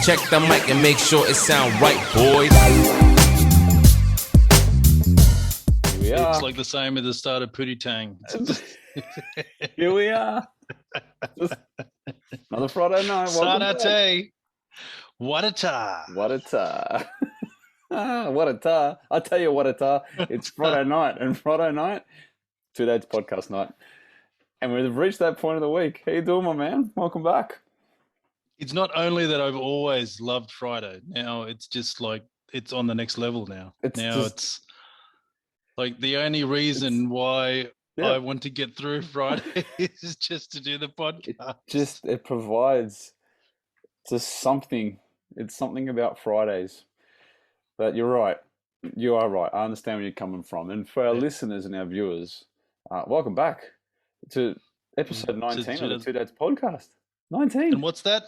Check the mic and make sure it sound right, boys. Here we are. It's like the same at the start of Pootie Tang. Here we are. Just another Friday night. Welcome back. Sanate. What a tar. What a tar. What a tar. I tell you what a tar. It's Friday night, and Friday night, 2 days podcast night. And we've reached that point of the week. How you doing, my man? Welcome back. It's not only that I've always loved Friday. Now it's just like it's on the next level now. It's like the only reason why I want to get through Friday is just to do the podcast. It provides just something. It's something about Fridays. But you're right. You are right. I understand where you're coming from. And for our listeners and our viewers, welcome back to episode 19 of the 2 Dads podcast. 19. And what's that?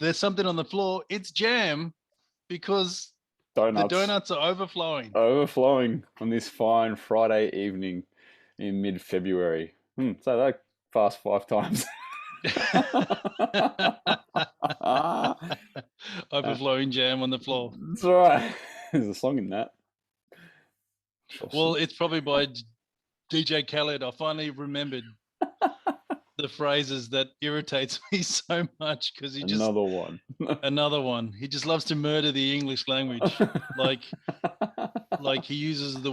There's something on the floor. It's jam because the donuts are overflowing. Overflowing on this fine Friday evening in mid-February. So that fast 5 times. Overflowing jam on the floor. That's right. There's a song in that. Well, it's probably by DJ Khaled. I finally remembered the phrases that irritates me so much because he just another one. He just loves to murder the English language. like he uses the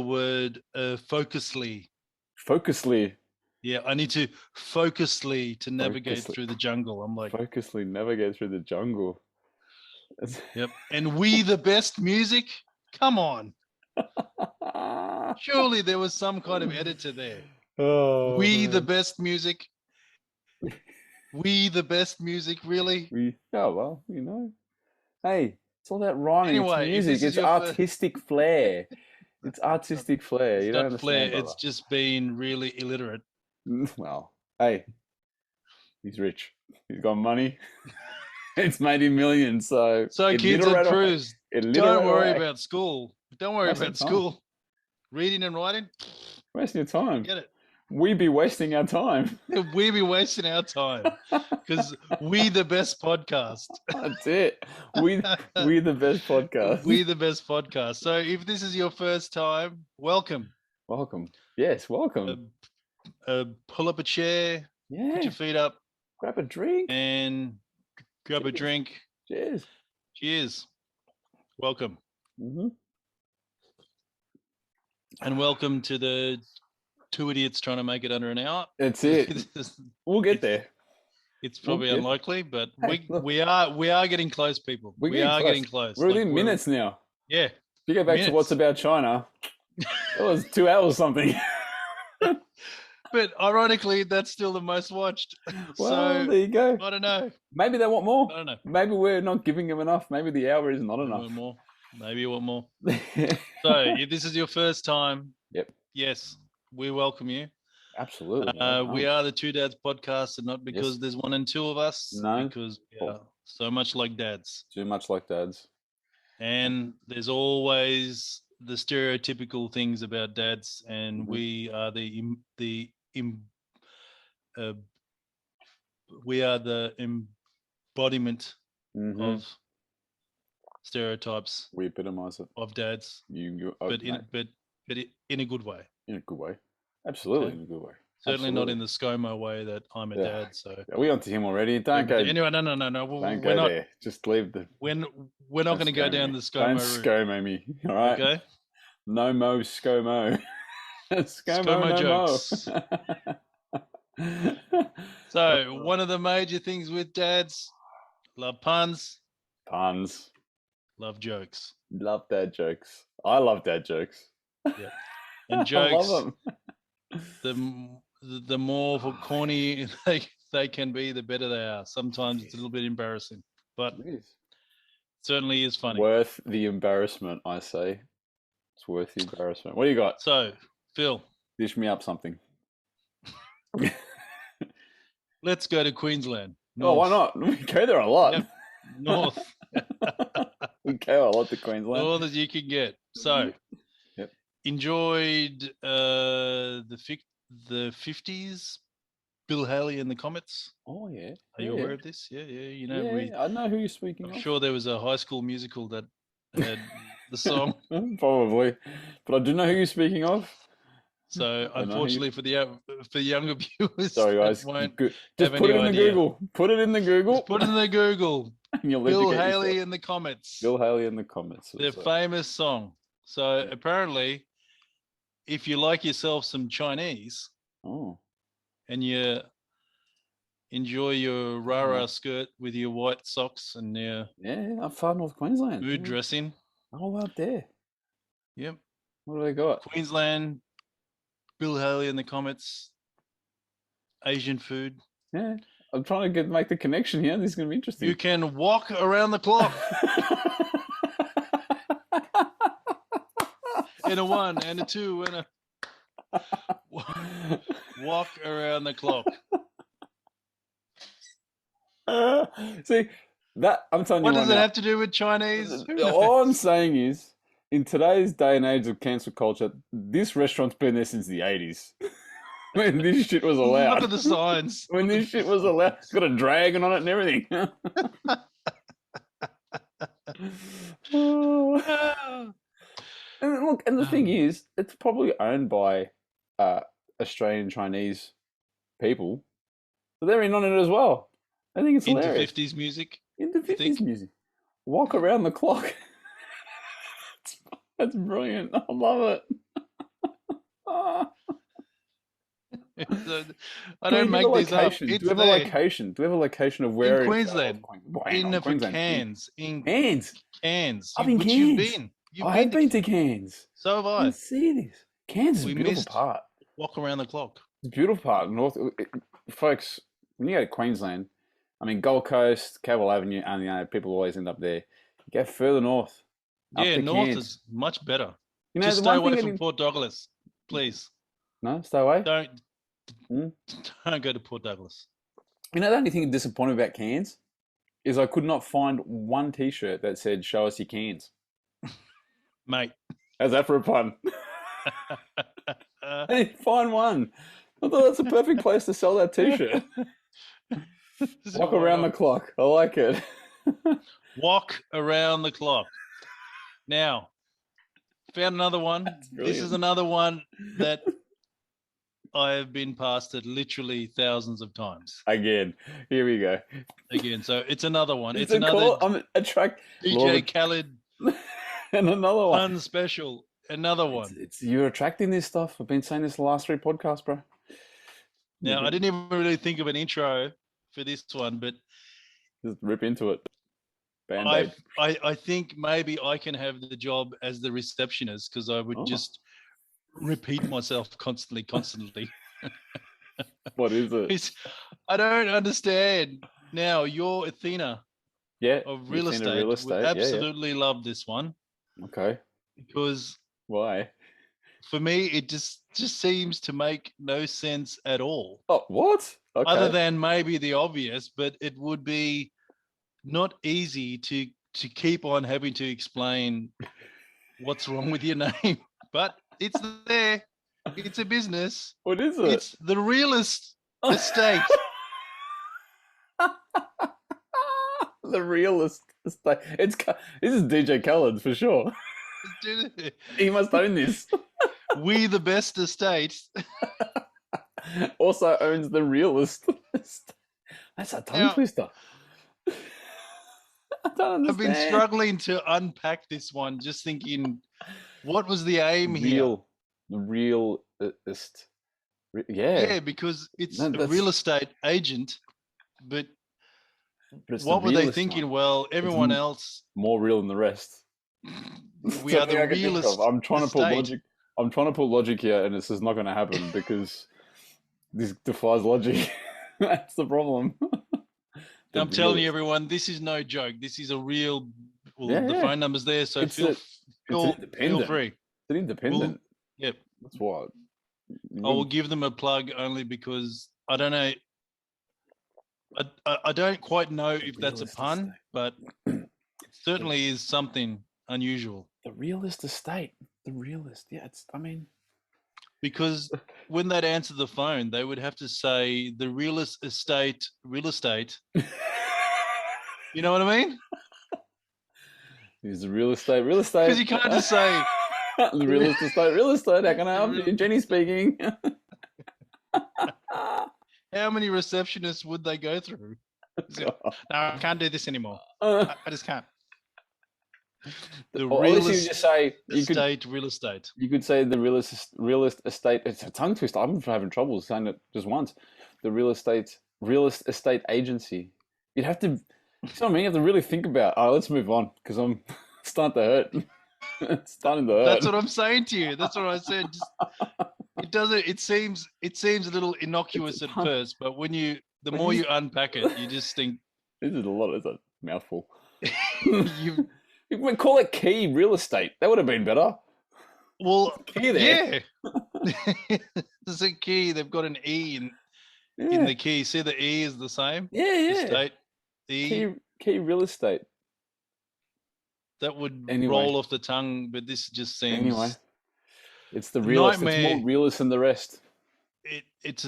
word focusly. Focusly. Yeah, I need to focusly to navigate through the jungle. I'm like focusly navigate through the jungle. Yep. And we the best music? Come on. Surely there was some kind of editor there. Oh, the best music. We the best music, really? Well, you know. Hey, it's all that rhyming. Anyway, it's music. It's artistic flair. It's artistic flair. You don't understand, flair. brother. It's just being really illiterate. Well, hey, he's rich. He's got money. It's made him millions. So kids at Cruise, don't worry about school. Don't worry about school. Reading and writing. Wasting your time. Get it. We be wasting our time. We be wasting our time because we the best podcast. That's it. We the best podcast. We the best podcast. So if this is your first time, welcome. Welcome. Yes, welcome. Pull up a chair. Yeah. Put your feet up. Grab a drink. And grab a drink. Cheers. Cheers. Welcome. Mm-hmm. And welcome to the 2 idiots trying to make it under an hour. That's it. We'll get there. It's probably unlikely, but we are getting close, people. We are getting close. We're within minutes now. Yeah. If you go back to What's About China, it was 2 hours something. But ironically, that's still the most watched. Well, so there you go. I don't know. Maybe they want more. I don't know. Maybe we're not giving them enough. Maybe the hour is not enough. Maybe you want more. So if this is your first time, yes, we welcome you. Absolutely. We are the 2 Dads podcast, and not because there's 1 and 2 of us. No. Because we are so much like dads. Too much like dads. And there's always the stereotypical things about dads, and we are the embodiment of stereotypes. We epitomise it of dads. But in a good way. In a good way. Absolutely, in a good way. Certainly not in the ScoMo way that I'm a dad. So we onto him already. Don't go. Anyway, no. Don't go there. Just leave the. We're not going to go down the ScoMo Don't route. ScoMo me. All right. Okay. No mo ScoMo. ScoMo jokes. So one of the major things with dads: love puns. Puns. Love jokes. Love dad jokes. I love dad jokes. Yeah. And jokes. I love them. The more corny they can be, the better they are. Sometimes it's a little bit embarrassing, but it certainly is funny. Worth the embarrassment, I say. It's worth the embarrassment. What do you got? So, Phil. Dish me up something. Let's go to Queensland. North. Oh, why not? We go there a lot. Yep. North. We go a lot to Queensland. North as you can get. So, enjoyed the 50s Bill Haley and the Comets. Oh yeah. Are you aware of this? Yeah. You know, I know who you're speaking I'm of. sure there was a high school musical that had the song. Probably, but I do know who you're speaking of. So unfortunately for the younger viewers, sorry guys, just put it in the Google. Put it in the Google. Just put it in the Google. And you'll Bill Haley and the Comets. Bill Haley and the Comets. Their famous song. So apparently, if you like yourself some Chinese, and you enjoy your rara skirt with your white socks and your up far north Queensland mood dressing. Oh, out there. Yep. What do they got? Queensland, Bill Haley and the Comets, Asian food. Yeah, I'm trying to make the connection here. This is going to be interesting. You can walk around the clock. And a 1 and a 2 and a walk around the clock. See, that I'm telling you. What does it have to do with Chinese? All I'm saying is, in today's day and age of cancel culture, this restaurant's been there since the 80s. When this shit was allowed. Look at the signs. When this shit was allowed. It's got a dragon on it and everything. And look, and the thing is, it's probably owned by Australian Chinese people. So they're in on it as well. I think it's hilarious. Into 50s music. Into 50s music. Walk around the clock. That's brilliant. I love it. I don't make these up. Do we have a location? Do we have a location of where in Queensland? In Cairns. In Cairns. Cairns. I've been Cairns. You've been. I have been to Cairns. So have I. I see this. Cairns is a beautiful part. Walk around the clock. It's a beautiful part. Folks, when you go to Queensland, I mean, Gold Coast, Cavill Avenue, and people always end up there. You go further north. Yeah, north Cairns is much better. You know, just stay away from Port Douglas, please. No, stay away. Don't go to Port Douglas. You know, the only thing that disappointed me about Cairns is I could not find one T-shirt that said "Show us your cans." Mate. How's that for a pun? I didn't find one. I thought that's a perfect place to sell that T-shirt. Walk around the clock. I like it. Walk around the clock. Now, found another one. This is another one that I have been past it literally thousands of times. Again. Here we go. Again. So it's another one. It's another I'm DJ Khaled. And another one. Unspecial. Another one. You're attracting this stuff. I've been saying this the last 3 podcasts, bro. Now, I didn't even really think of an intro for this one, but just rip into it. I think maybe I can have the job as the receptionist because I would just repeat myself constantly. What is it? I don't understand. Now, you're Athena. Yeah. Of real estate. We absolutely love this one. Okay. Because why? For me, it just seems to make no sense at all. Oh, what? Okay. Other than maybe the obvious, but it would be not easy to keep on having to explain what's wrong with your name. But it's there. It's a business. What is it? It's the realist estate. The realist estate. This is DJ Khaled for sure. He must own this. We the best estate. Also owns the realist. That's a tongue twister. I don't understand. I've been struggling to unpack this one, just thinking, what was the aim here? The realist. Yeah, because it's a real estate agent, but what were they thinking? One. Well, everyone else more real than the rest. We are the realist. I'm trying to put logic. I'm trying to put logic here, and this is not going to happen because this defies logic. That's the problem. I'm telling you, everyone, this is no joke. This is a real. Well, the phone number's there, so feel free. It's an independent. Yep. That's what. I will give them a plug only because I don't know. I don't quite know if that's a pun, but it certainly is something unusual. The realist estate. The realist. Yeah, because when they'd answer the phone, they would have to say the real estate. You know what I mean? Is the real estate. Because you can't just say the real estate. How can I help you? Jenny speaking. how many receptionists would they go through? No, I can't do this anymore. I just can't. The real real estate. You could say the real estate. It's a tongue twister. I'm having trouble saying it just once. The real estate agency. You'd have to. You have to really think about. Oh, let's move on because I'm starting to hurt. It's starting to hurt. That's what I'm saying to you. That's what I said. It doesn't. It seems a little innocuous at first, but the more you unpack it, you just think this is a lot. It's a mouthful. You call it key real estate. That would have been better. Well, key there. Yeah. There's a key. They've got an E in the key. See, the E is the same. Yeah. Estate. E. Key real estate. That would roll off the tongue, but this just seems. Anyway, it's the realist. Nightmare. It's more realist than the rest. It's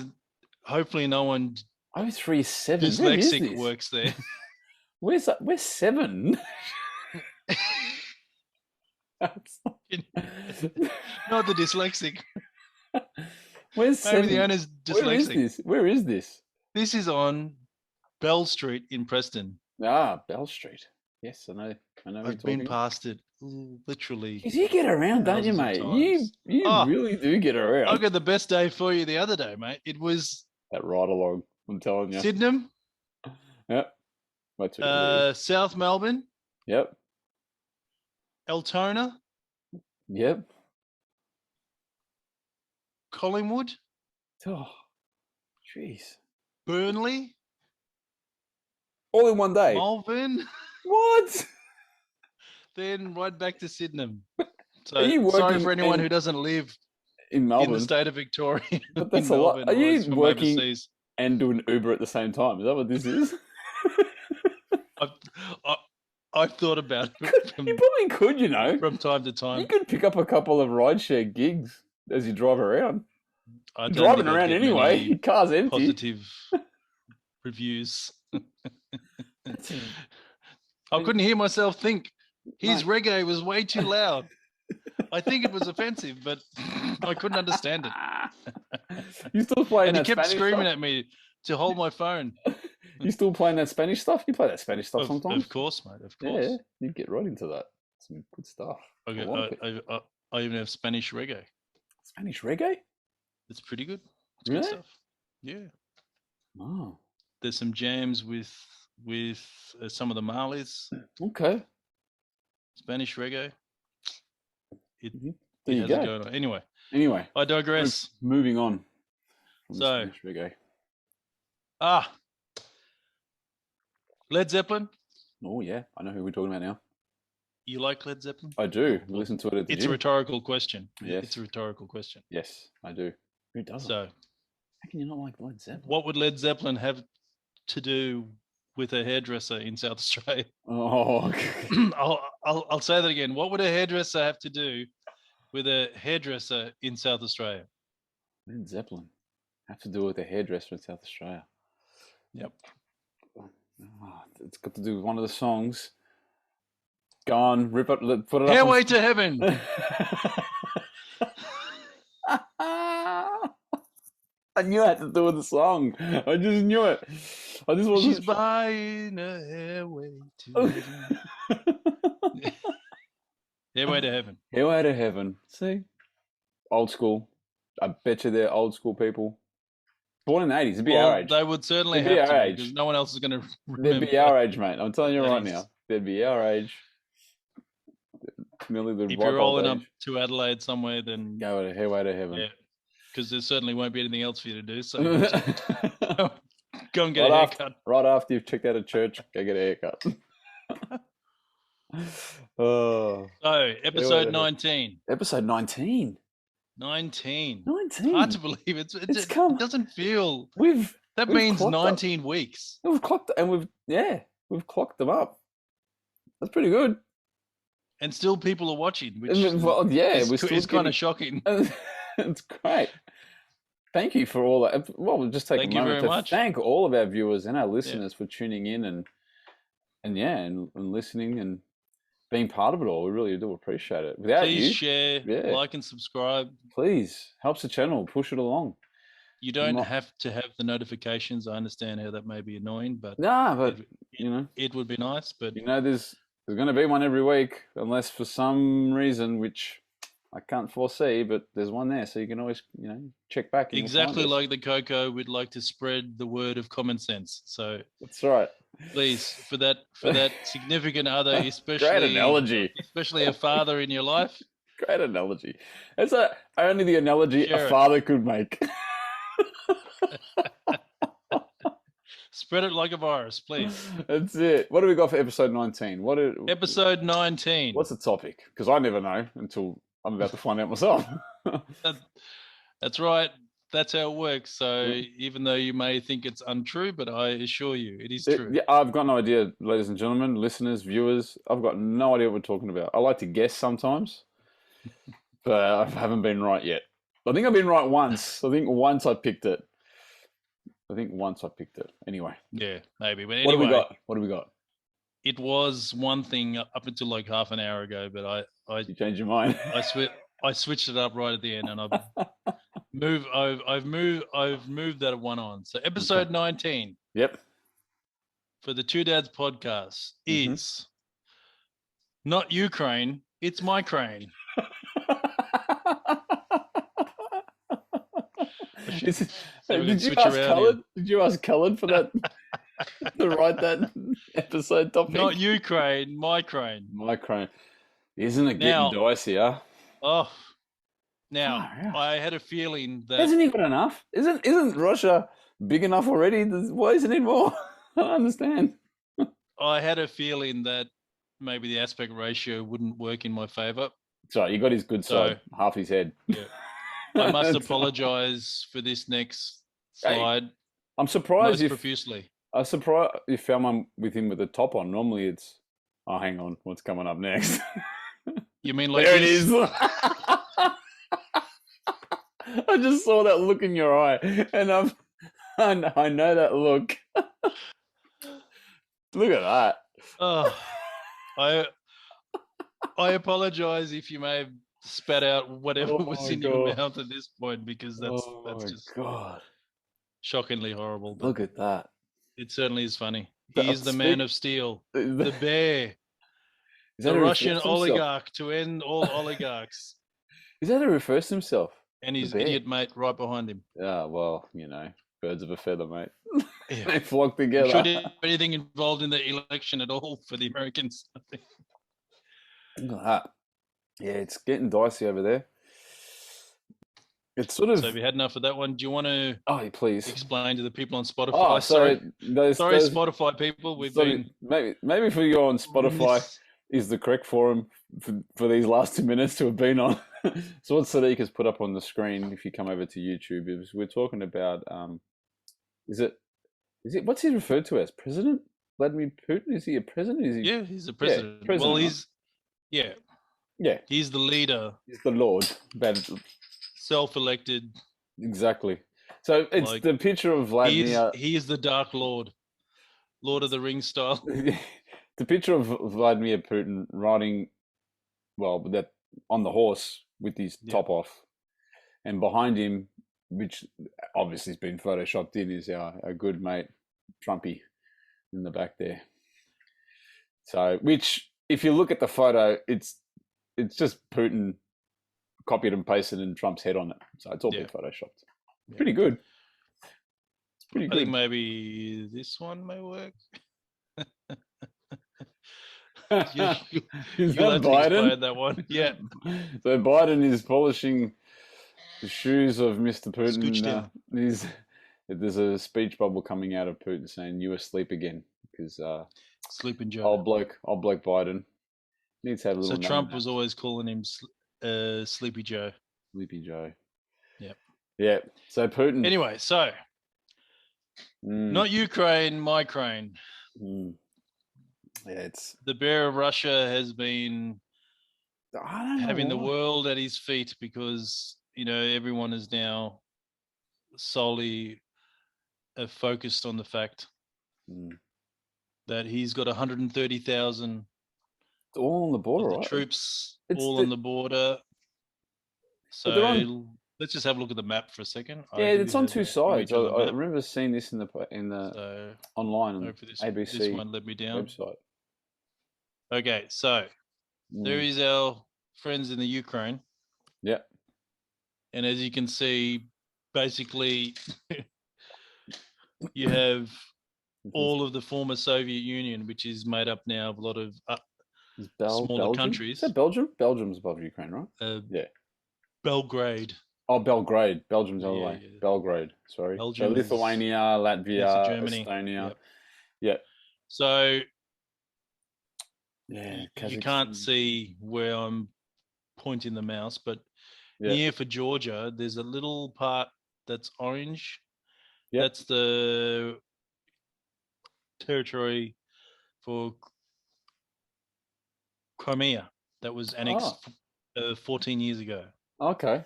hopefully no one. 037. Dyslexic works there. Where's 7? Not the dyslexic. Where's 7? Maybe the owner's dyslexic. Where is this? This is on Bell Street in Preston. Ah, Bell Street. Yes, I know. I've been past it literally. Because you get around, don't you, mate? You really do get around. I got the best day for you the other day, mate. It was that ride along. I'm telling you. Sydenham. Yep. South Melbourne. Yep. Altona. Yep. Collingwood. Oh, jeez. Burnley. All in one day. Malvern. What? Then right back to Sydenham. So sorry for anyone who doesn't live in Melbourne, in the state of Victoria. But that's a lot. Are you working overseas and doing Uber at the same time? Is that what this is? I've thought about it. You probably could, from time to time. You could pick up a couple of rideshare gigs as you drive around. Driving around anyway. Your car's empty. Positive reviews. I couldn't hear myself think. His reggae was way too loud. I think it was offensive, but I couldn't understand it. You still playing that Spanish stuff? And he kept screaming stuff? at me to hold my phone. You still playing that Spanish stuff? You play that Spanish stuff sometimes? Of course, mate. Of course. Yeah, you get right into that. Some good stuff. I even have Spanish reggae. Spanish reggae? It's pretty good. It's really? Good stuff. Yeah. Oh. There's some jams with some of the Marleys. Okay. Spanish reggae. There you go. Going on. Anyway, I digress. Moving on. So, Spanish reggae. Led Zeppelin. Oh yeah, I know who we're talking about now. You like Led Zeppelin? I do. Listen to it at the It's gym. a rhetorical question. Yes. It's a rhetorical question. Yes, I do. Who doesn't? So, how can you not like Led Zeppelin? What would Led Zeppelin have to do with a hairdresser in South Australia? Oh, okay. I'll say that again. What would a hairdresser have to do with a hairdresser in South Australia? Led Zeppelin have to do with a hairdresser in South Australia. Yep. Oh, it's got to do with one of the songs. Go on, rip it, put it up. Stairway to Heaven. I knew it had to do with the song. I just knew it. I just wasn't. She's buying a hairway to heaven. Hairway to Heaven. Hairway to Heaven. See? Old school. I bet you they're old school people. Born in the 80s. It'd be our age. They would certainly They'd have be our to, age. because no one else is going to remember. They'd be our age, mate. I'm telling you right now. They'd be our age. Nearly the if you're rolling up to Adelaide somewhere, then go to Hairway to Heaven. Yeah, because there certainly won't be anything else for you to do. So go and get a haircut. Right after you've checked out of church, go get a haircut. So, episode 19. Episode 19. 19. 19. Hard to believe it doesn't feel. That means 19 weeks. We've clocked, and we've clocked them up. That's pretty good. And still people are watching, which it's kind of shocking. It's great. Thank you for all that. Well, we'll just take a moment to thank all of our viewers and our listeners for tuning in and listening and being part of it all. We really do appreciate it. Without you, please share, like, and subscribe. Please, helps the channel, push it along. You don't have to have the notifications. I understand how that may be annoying, but it would be nice. But there's going to be one every week, unless for some reason, which I can't foresee, but there's one there, so you can always check back. Exactly like the Coco, we'd like to spread the word of common sense. So that's right. Please, for that significant other, especially great analogy, especially a father in your life. Great analogy. It's only the analogy a father could make. Spread it like a virus, please. That's it. What do we got for episode 19? Episode 19. What's the topic? Because I never know until I'm about to find out myself. That's right. That's how it works. So even though you may think it's untrue, but I assure you it is true. Yeah, I've got no idea, ladies and gentlemen, listeners, viewers. I've got no idea what we're talking about. I like to guess sometimes, but I haven't been right yet. I think I've been right once. I think once I picked it. Anyway. Yeah, maybe. But anyway, what do we got? It was one thing up until like half an hour ago, but you changed your mind. I switched it up right at the end, and I've moved that one on. So episode 19. Yep. For the Two Dads podcast is not Ukraine, it's Mykraine. Did you ask Cullen for that to write that episode topic? Not Ukraine, Mykraine. Mykraine. Isn't it getting dicey, huh? Oh. Now, I had a feeling that... Hasn't he got enough? Isn't Russia big enough already? Why isn't it more? I don't understand. I had a feeling that maybe the aspect ratio wouldn't work in my favour. Sorry, you got his good side, half his head. Yeah. I must apologise for this next slide. Hey, I'm surprised profusely. I'm surprised you found one with him with the top on. Normally it's, oh, hang on, what's coming up next? You mean like there this? It is. I just saw that look in your eye, and I know that look. Look at that. Oh, I apologise if you may have spat out whatever was in your mouth at this point, because that's just shockingly horrible. But look at that. It certainly is funny. He is the man of steel, the bear, the Russian oligarch to end all oligarchs. Is that how he refers to himself? And his idiot mate right behind him. Yeah, well, birds of a feather, mate. Yeah. They flock together. Should there be anything involved in the election at all for the Americans? I think. Look at that. Yeah, it's getting dicey over there. It's sort of... So have you had enough of that one? Do you want to please explain to the people on Spotify? Oh, sorry. Those Spotify people. Maybe for you on Spotify is the correct forum for these last 2 minutes to have been on. So what Sadiq has put up on the screen, if you come over to YouTube, is we're talking about, is it what's he referred to as? President Vladimir Putin? Is he a president? Yeah, he's a president. Yeah, president. Well, yeah. He's the leader. He's the Lord. Self-elected. Exactly. So it's the picture of Vladimir. He is the Dark Lord. Lord of the Rings style. The picture of Vladimir Putin riding, on the horse with his top off. And behind him, which obviously has been photoshopped in, is our good mate, Trumpy, in the back there. So, which, if you look at the photo, it's just Putin copied and pasted and Trump's head on it. So it's all been photoshopped. Yeah. Pretty good. It's pretty good. I think maybe this one may work. Is that Biden? That one. Yeah. So Biden is polishing the shoes of Mr. Putin. There's a speech bubble coming out of Putin saying, "You asleep again," because Sleeping Joe. Old bloke Biden needs to have a little. So Trump was always calling him Sleepy Joe. Sleepy Joe. Yep. Yeah. So Putin. Anyway, so not Ukraine, Mykraine. Yeah, it's the bear of Russia has been having the world at his feet because everyone is now solely focused on the fact that he's got 130,000 all on the border, right? Troops all on the border. So let's just have a look at the map for a second. Yeah, it's on two sides. I remember seeing this in the online on ABC this won't let me down. website. Okay, so there is our friends in the Ukraine. Yeah. And as you can see, basically you have all of the former Soviet Union, which is made up now of a lot of smaller countries. Is that Belgium? Belgium's above Ukraine, right? Yeah. Belgrade. Oh, Belgrade. Belgium's the other way. Yeah. Belgrade. Sorry. Belgium, so Lithuania, Latvia, Germany. Estonia. Yeah. So yeah, you can't see where I'm pointing the mouse, but near for Georgia, there's a little part that's orange. Yep. That's the territory for Crimea that was annexed 14 years ago. Okay.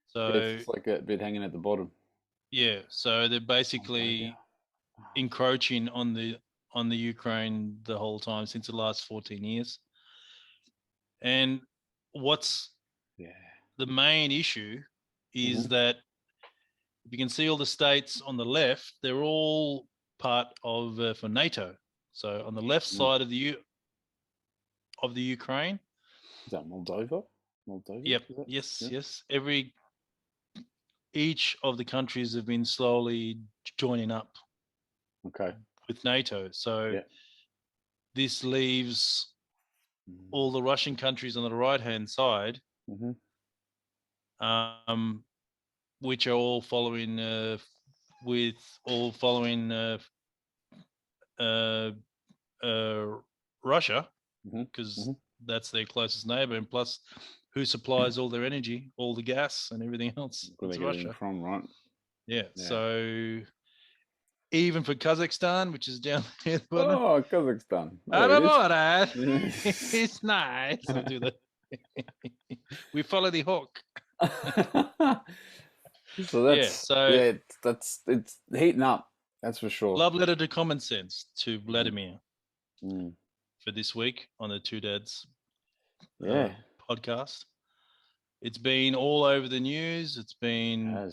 So it's like a bit hanging at the bottom. Yeah. So they're basically encroaching on the Ukraine the whole time since the last 14 years. And what's the main issue is that if you can see all the states on the left, they're all part of for NATO. So on the left side of the Ukraine. Is that Moldova? Yep. Yes. Each of the countries have been slowly joining up. Okay. With NATO. So this leaves all the Russian countries on the right-hand side, which are all following Russia, because that's their closest neighbor, and plus who supplies all their energy, all the gas and everything else. It's Russia. From, right? Yeah. So even for Kazakhstan, which is down there. Oh, Kazakhstan. I don't know that. It's nice. I'll do that. We follow the hawk. So that's it's heating up. That's for sure. Love letter to common sense to Vladimir for this week on the Two Dads podcast. It's been all over the news. It's been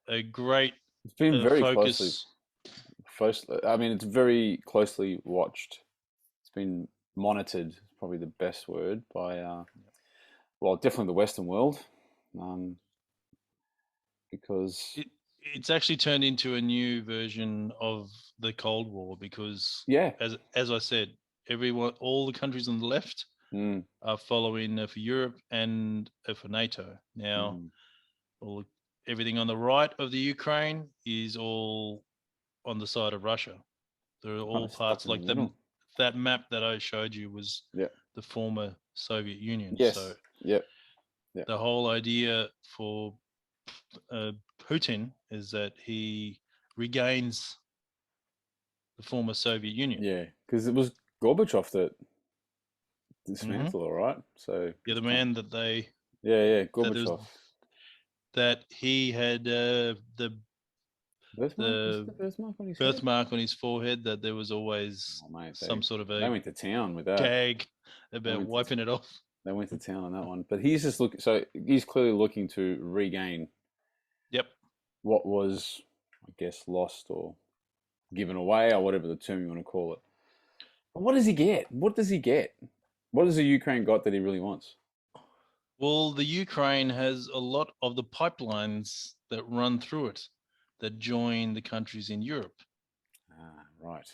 a great. It's been very closely. I mean, it's very closely watched. It's been monitored. Is probably the best word by, definitely the Western world, because it's actually turned into a new version of the Cold War. Because as I said, all the countries on the left are following for Europe and for NATO. Now, everything on the right of the Ukraine is all on the side of Russia. They're all parts like that map that I showed you was the former Soviet Union. Yes. So the whole idea for Putin is that he regains the former Soviet Union. Yeah, because it was Gorbachev that dismantled it, right? So the man that they Gorbachev that he had the birthmark on his forehead, that there was always some sort of they went to town with that gag about wiping it off. They went to town on that one, but he's just looking. So he's clearly looking to regain. Yep. What was, I guess, lost or given away, or whatever the term you want to call it. But what does he get? What does he get? What has the Ukraine got that he really wants? Well, the Ukraine has a lot of the pipelines that run through it that join the countries in Europe. Right.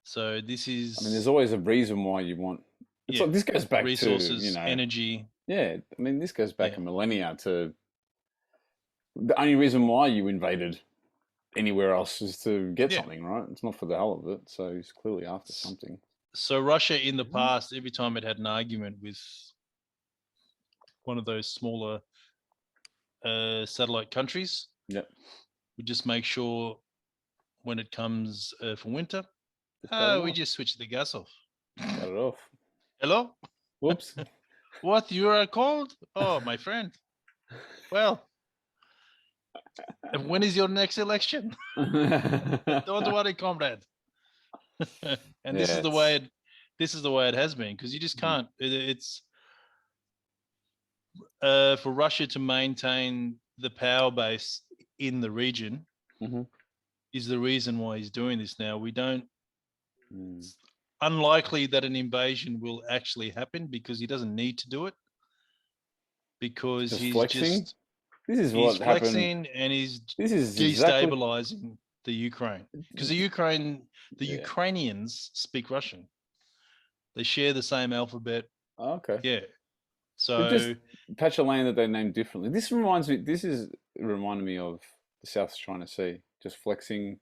So this is... I mean, there's always a reason why you want... It's like, this goes back resources, energy. Yeah, I mean, this goes back a millennia to... The only reason why you invaded anywhere else is to get something, right? It's not for the hell of it, so he's clearly after something. So Russia in the past, every time it had an argument with one of those smaller satellite countries, we just make sure when it comes for winter, we just switch the gas off. Cut it off. Hello? Whoops. What, you are cold? Oh, my friend. Well, and when is your next election? Don't worry, comrade. And this is the way it has been, because you just can't. It's for Russia to maintain the power base in the region is the reason why he's doing this now. We don't. It's unlikely that an invasion will actually happen because he doesn't need to do it, because he's flexing. He's flexing and he's destabilizing exactly the Ukraine, because the Ukrainians speak Russian. They share the same alphabet. Oh, okay. Yeah. So just patch of land that they named differently. This reminded me of the South China Sea, just flexing.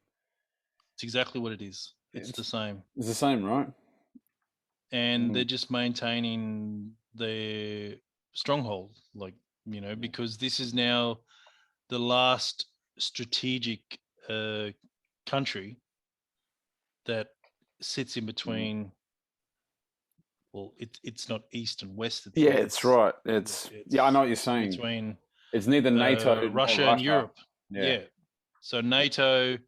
It's exactly what it is. It's the same. It's the same, right? And they're just maintaining their stronghold, because this is now the last strategic country that sits in between. Well, it's not east and west. It's right. It's I know what you're saying. Between it's neither NATO, Russia and Europe. Yeah. So NATO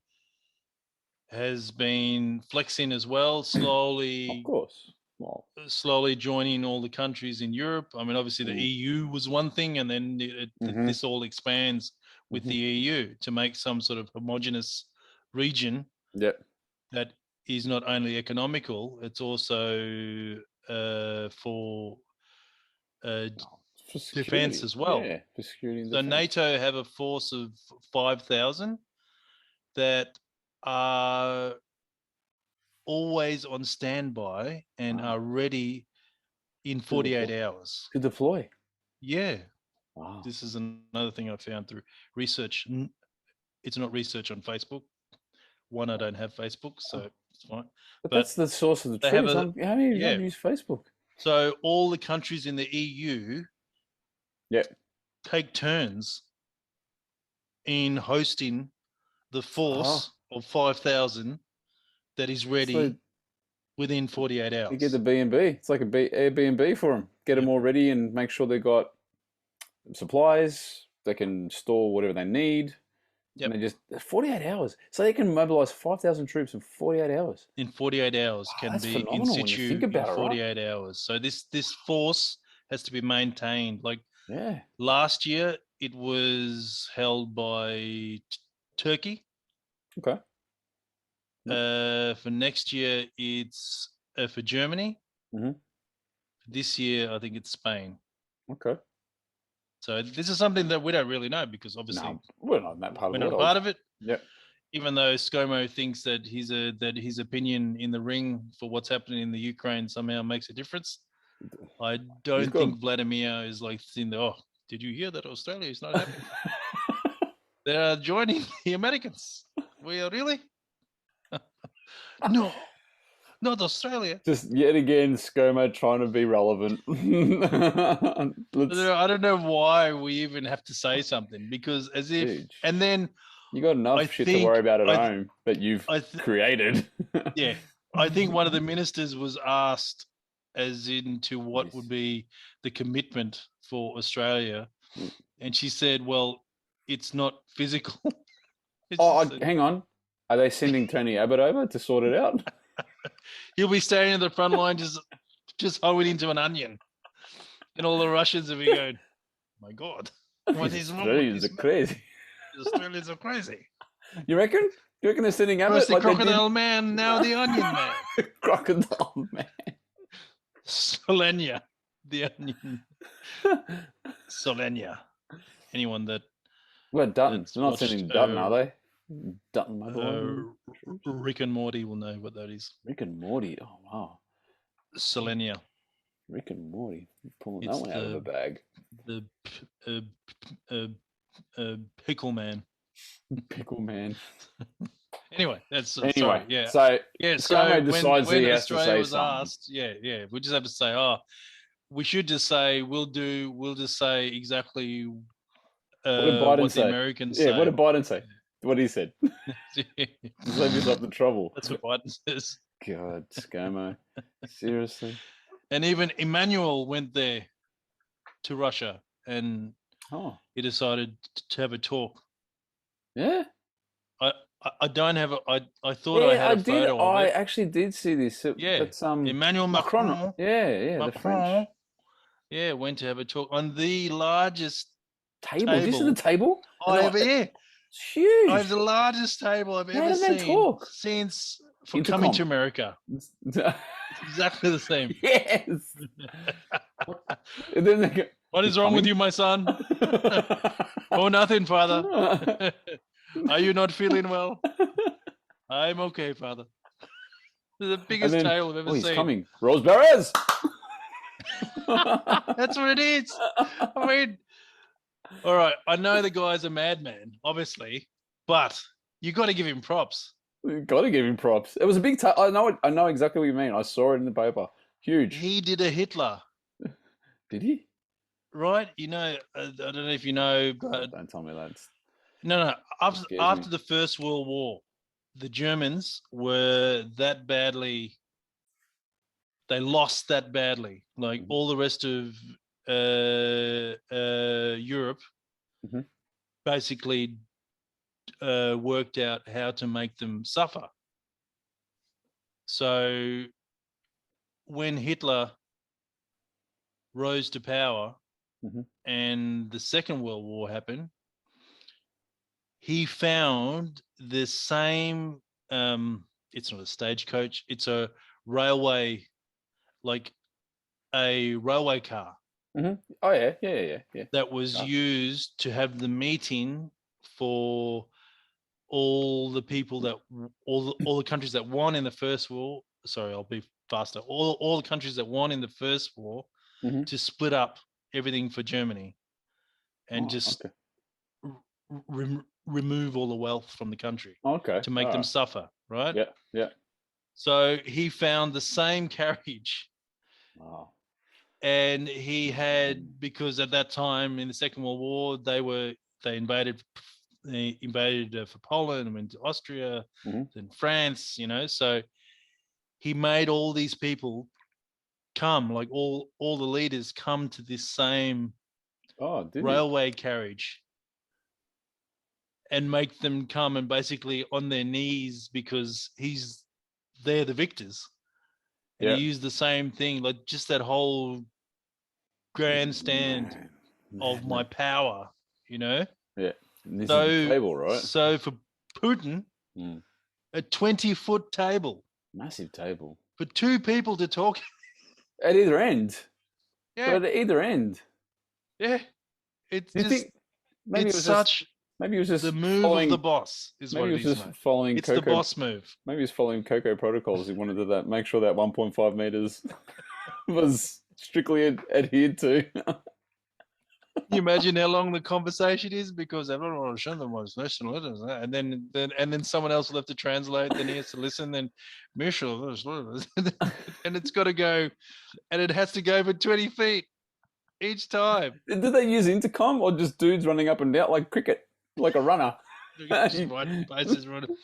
has been flexing as well, slowly. Of course. Well, slowly joining all the countries in Europe. I mean, obviously the EU was one thing, and then this all expands with the EU to make some sort of homogenous region. Yep. That is not only economical; it's also for defense as well. Yeah, for security and so defense. NATO have a force of 5,000 that are always on standby and are ready in 48 hours to deploy. Yeah. Wow. This is another thing I found through research. It's not research on Facebook. One, I don't have Facebook, so it's fine. But that's the source of the truth. How do you use Facebook? So all the countries in the EU take turns in hosting the force of 5,000 that is ready within 48 hours. You get the B&B. It's like a Airbnb for them. Get them all ready and make sure they've got supplies. They can store whatever they need. Yep. And they just 48 hours. So they can mobilize 5,000 troops in 48 hours. In 48 hours can be in situ in 48 hours. So this force has to be maintained. Like last year, it was held by Turkey. Okay. For next year, it's for Germany. Mm-hmm. This year, I think it's Spain. Okay. So this is something that we don't really know because obviously we're not in that part of it. We're not part of it. Yeah. Even though ScoMo thinks that his opinion in the ring for what's happening in the Ukraine somehow makes a difference, I don't think Vladimir is like saying, "Oh, did you hear that Australia is not happy? They are joining the Americans. We are really no." Not Australia. Just yet again, ScoMo trying to be relevant. I don't know why we even have to say something because as if, and then you got enough shit to worry about at home that you've created. Yeah, I think one of the ministers was asked as into what would be the commitment for Australia, and she said, "Well, it's not physical." Hang on, are they sending Tony Abbott over to sort it out? He'll be standing at the front line, just hoeing into an onion, and all the Russians will be going, "My God, what is wrong? Australians are crazy. The Australians are crazy." You reckon? You reckon they're sending Abbott? First the crocodile man, now the onion man. Crocodile man. Solenia, the onion. Solenia. Anyone that? Well, Dutton. They're not sending Dutton, are they? Dutton, Rick and Morty will know what that is. Rick and Morty. Oh wow. Selenia. Rick and Morty. Pulling that one out of the bag. The pickle man. Pickle man. Anyway, that's sorry, yeah. So so decides when he has Australia to say was something. asked, we just have to say, we should just say we'll just say exactly what did Biden what say? The Americans say. Yeah, what did Biden say? What he said. Just save yourself the trouble. That's what Biden says. God, ScoMo. Seriously. And even Emmanuel went there to Russia and Oh, he decided to have a talk. yeah. I don't have I thought I Yeah, had I a did. photo of I it. actually did see this. Yeah, That's Emmanuel Macron. Macron. Yeah, the French Yeah, went to have a talk on the largest table. Did you see the table? And I they're ever, like, yeah. it's huge. I have the largest table I've How ever did they seen talk? since for Intercom. coming to America. It's exactly the same. Yes. And then they go, What is wrong with you, my son? Oh, nothing, Father. Are you not feeling well? I'm okay, Father. The biggest table I've ever he's seen. coming. Rose Perez. That's what it is. I mean, all right. I know the guy's a madman, obviously, but you got to give him props. Got to give him props. It was a big table. I know exactly what you mean. I saw it in the paper. Huge. He did a Hitler. Did he? Right? You know, I don't know if you know, but don't tell me that. No. After the First World War, the Germans were that badly. They lost that badly. Like all the rest of Europe, basically worked out how to make them suffer. So when Hitler rose to power and the Second World War happened, he found the same, it's not a stagecoach, it's a railway, like a railway car. Oh, yeah. That was used to have the meeting for all the people that, all the countries that won in the First War. Sorry, I'll be faster. All the countries that won in the First War to split up everything for Germany and just remove all the wealth from the country to make them suffer, right? Yeah. So he found the same carriage. Wow. And he had, because at that time in the Second World War, they invaded for Poland and went to Austria, then France, you know. So he made all these people come, like all the leaders come to this same railway carriage and make them come and basically on their knees because they're the victors. And he used the same thing, like just that whole grandstand of my power, you know? Yeah. And this is the table, right? So for Putin, a 20-foot table. Massive table. For two people to talk. At either end. Yeah. But at either end. Yeah. It's you just, think maybe it's it was such... Maybe it was just the move of the boss is what it is. Just following it's the boss move. Maybe he was following Cocoa protocols. He wanted to make sure that 1.5 meters was strictly adhered to. Can you imagine how long the conversation is? Because everyone will show them what's national, and then someone else will have to translate. Then he has to listen. Then Michel, and it's got to go, and it has to go for 20 feet each time. Did they use intercom or just dudes running up and down like cricket? Like a runner. Just right bases running.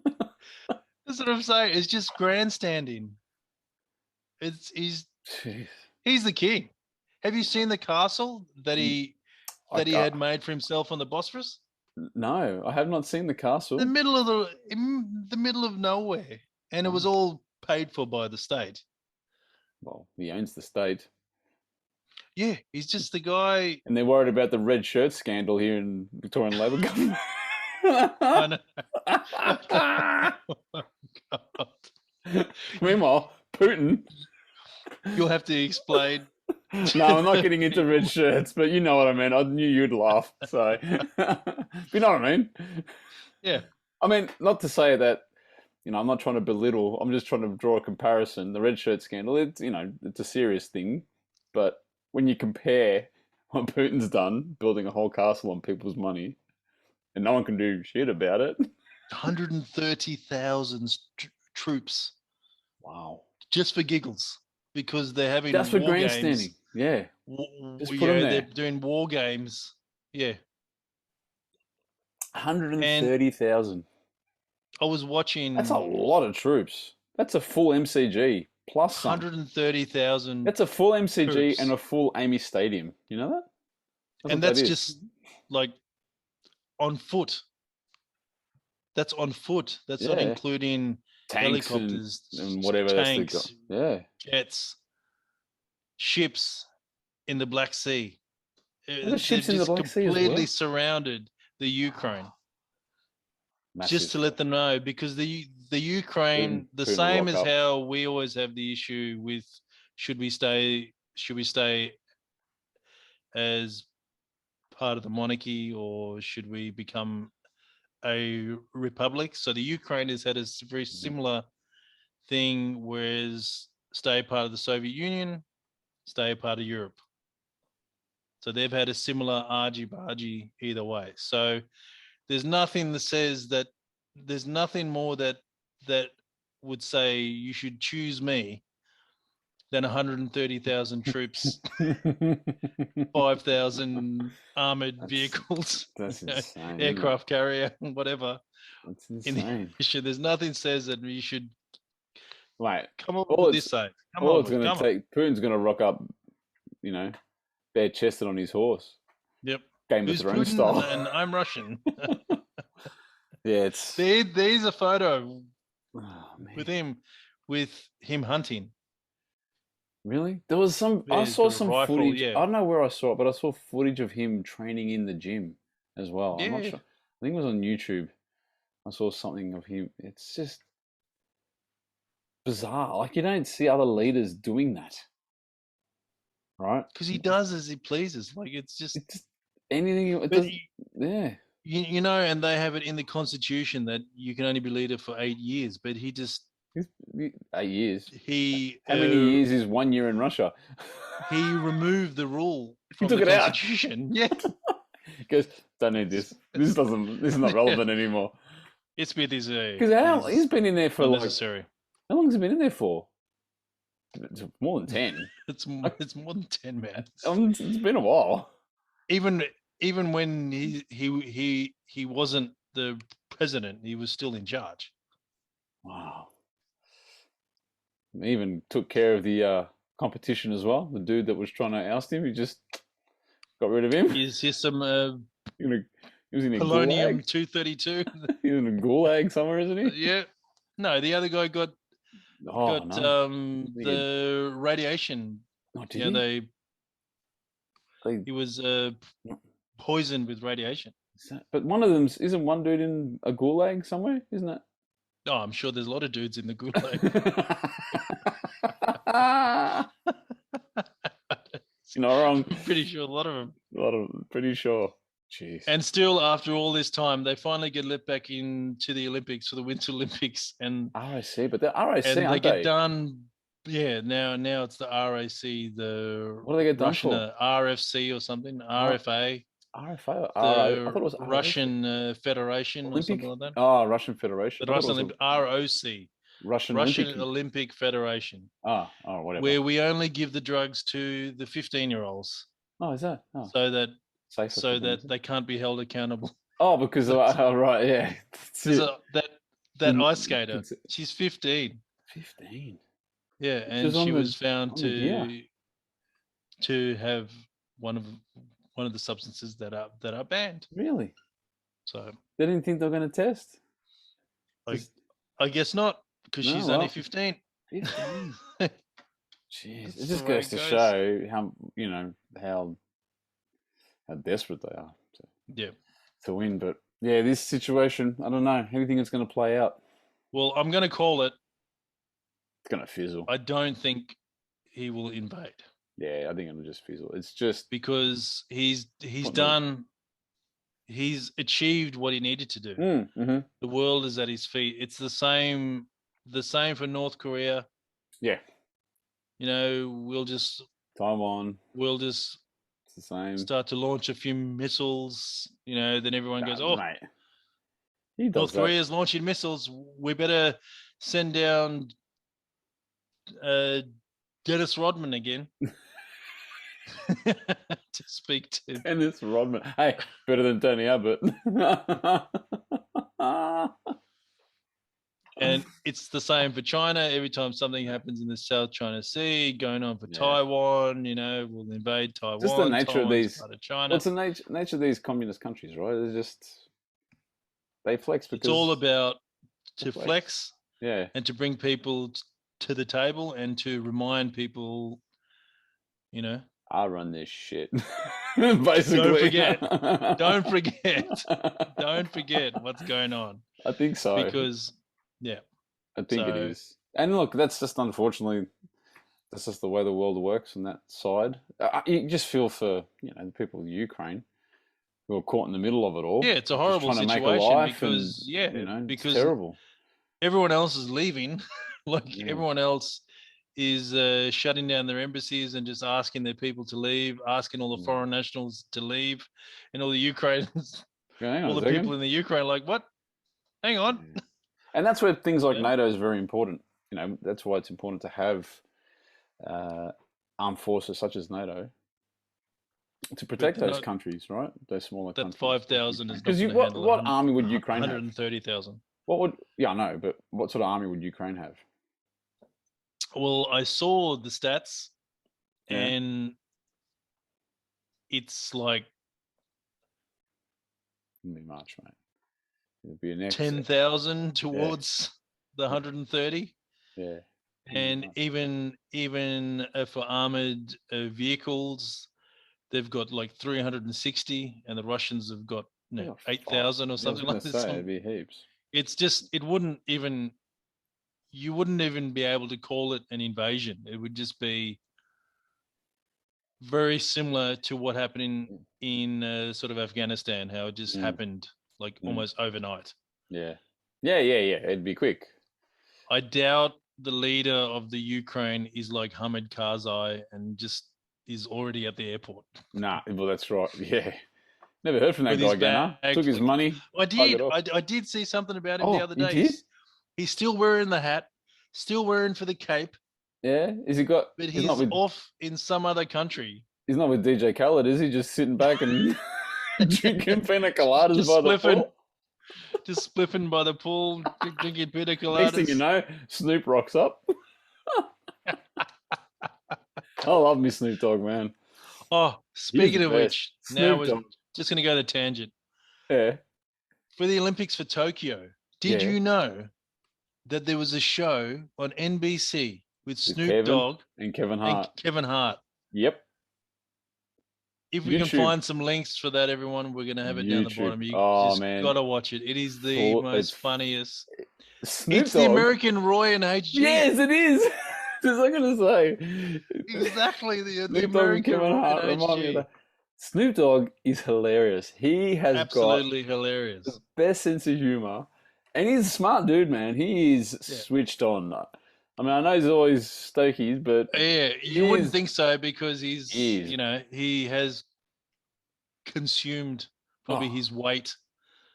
That's what I'm saying. It's just grandstanding. He's the king. Have you seen the castle that he had made for himself on the Bosphorus? No, I have not seen the castle. In the middle of nowhere, and it was all paid for by the state. Well, he owns the state. Yeah, he's just the guy. And they're worried about the red shirt scandal here in Victorian Labor government. I know. Oh, God. Meanwhile, Putin. You'll have to explain. No, I'm not getting into red shirts, but you know what I mean. I knew you'd laugh. So, you know what I mean? Yeah. I mean, not to say that, I'm not trying to belittle. I'm just trying to draw a comparison. The red shirt scandal, it's a serious thing. But when you compare what Putin's done, building a whole castle on people's money, and no one can do shit about it. 130,000 troops. Wow. Just for giggles. Because they're having just for war grandstanding. Games. Yeah. Just put them there. They're doing war games. Yeah. 130,000. I was watching. That's a lot of troops. That's a full MCG plus 130,000. That's a full MCG troops. and a full Amy Stadium. You know that? And that's just like on foot. That's on foot. That's not including tanks helicopters and whatever tanks, else they got. jets, ships in the Black Sea. The ships in the Black Sea as well. Completely surrounded the Ukraine. Massive. Just to let them know, because the Ukraine, the same as how we always have the issue with should we stay as part of the monarchy or should we become a republic? So the Ukraine has had a very similar thing, whereas stay part of the Soviet Union, stay part of Europe. So they've had a similar argy-bargy either way. So there's nothing that says that, there's nothing more that would say you should choose me than 130,000 troops, 5,000 armored vehicles, that's insane, aircraft carrier, whatever. That's insane. There's nothing says that you should come up with this side. It's going to take, Putin's going to rock up, bare chested on his horse. Yep. Game of Thrones style. And I'm Russian. Yeah, there's a photo with him hunting. Really? There was I saw some footage. I don't know where I saw it, but I saw footage of him training in the gym as well. I'm not sure. I think it was on YouTube. I saw something of him. It's just bizarre. Like, you don't see other leaders doing that, right? Because he does as he pleases. Like, it's just anything. Yeah. And they have it in the constitution that you can only be leader for 8 years, but he just 8 years. How many years is 1 year in Russia? He removed the rule from the constitution. Yeah. He goes, don't need this. This is not relevant anymore. It's been his because he's been in there for unnecessary. How long has he been in there for? It's more than 10. It's more than 10, man. It's been a while. Even when he wasn't the president, he was still in charge. Wow. He even took care of the competition as well. The dude that was trying to oust him, he just got rid of him. He's some he was in a polonium gulag. 232. He was in a gulag somewhere, isn't he? Yeah. No, the other guy got the radiation. Oh, did he? He was poisoned with radiation. But one of them isn't one dude in a gulag somewhere, isn't it? Oh, I'm sure there's a lot of dudes in the gulag. You're not wrong. Pretty sure a lot of them. Pretty sure. Jeez. And still, after all this time, they finally get let back into the Olympics for the Winter Olympics and RAC. But the RAC, and aren't they get done. Yeah, now it's the RAC, the what do they get done Russian for? RFC or something, RFA. RFA, I thought it was Russian Federation Olympic? Or something like that. Oh, Russian Federation. The Russian ROC. Russian Olympic Federation. Oh, whatever. Where we only give the drugs to the 15-year-olds. Oh, is that? Oh. So that they can't be held accountable. Oh, because right, yeah. That ice skater, she's 15. 15. Yeah, and she was found to have one of the substances that are banned. Really? So they didn't think they were going to test. I guess not, because she's only 15. 15. Jeez, it just goes to show how desperate they are to win. But yeah, this situation, I don't know anything that's going to play out. Well, I'm going to call it. It's going to fizzle. I don't think he will invade. Yeah, I think it'll just fizzle. It's just because he's achieved what he needed to do. Mm-hmm. The world is at his feet. It's the same for North Korea. Yeah. Taiwan. We'll just it's the same. Start to launch a few missiles, then everyone goes, "Oh, mate. North Korea's launching missiles. We better send down Dennis Rodman again." To speak to Dennis Rodman. Hey, better than Tony Abbott. And it's the same for China. Every time something happens in the South China Sea, going on for Taiwan, we'll invade Taiwan. Just the nature of these. Part of China. What's the nature of these communist countries, right? They flex because it's all about to flex, and to bring people to the table and to remind people, I run this shit. Basically, don't forget what's going on. I think so. Because, I think it is. And look, that's just unfortunately, that's just the way the world works on that side. You just feel for the people of Ukraine who are caught in the middle of it all. Yeah, it's a horrible situation because it's terrible. Everyone else is leaving. Everyone else is shutting down their embassies and just asking their people to leave, asking all the foreign nationals to leave, and all the Ukrainians, all the people in the Ukraine, like, what? Hang on. Yeah. And that's where things like NATO is very important. That's why it's important to have armed forces such as NATO to protect those countries, right? Those smaller countries. That 5,000 is because what army would Ukraine have? 130,000. I know, but what sort of army would Ukraine have? Well, I saw the stats, and it's like it'd be much, mate. It'd be an 10,000 towards the 130. Yeah, and even for armored vehicles, they've got like 360, and the Russians have got 8,000 or something like this. It'd be heaps. It's just you wouldn't even be able to call it an invasion. It would just be very similar to what happened in sort of Afghanistan, how it just happened like almost overnight. Yeah. It'd be quick. I doubt the leader of the Ukraine is like Hamid Karzai and just is already at the airport. Nah, well, that's right. Yeah. Never heard from that guy again, huh? Took his money. I did see something about him the other day. You did? He's still wearing the hat, still wearing for the cape. Yeah? Is he got... But he's off in some other country. He's not with DJ Khaled, is he? Just sitting back and drinking pina coladas by the pool? Just spliffing by the pool, drinking pina coladas. Next thing you know, Snoop rocks up. I love me Snoop Dogg, man. Oh, speaking of which, now we're just going to go to tangent. Yeah. For the Olympics for Tokyo, did you know that there was a show on NBC with Snoop Dogg and Kevin Hart? Yep. If we can find some links for that, everyone, we're going to have it down the bottom. You just got to watch it. It is the most funniest. It's the American Roy and HG. Yes, it is. Just I'm going to say. Exactly. The American Roy and HG. Snoop Dogg is hilarious. He has absolutely hilarious. The best sense of humor. And he's a smart dude, man. He is switched on. I mean, I know he's always stokies, but you wouldn't think so because he has consumed probably his weight.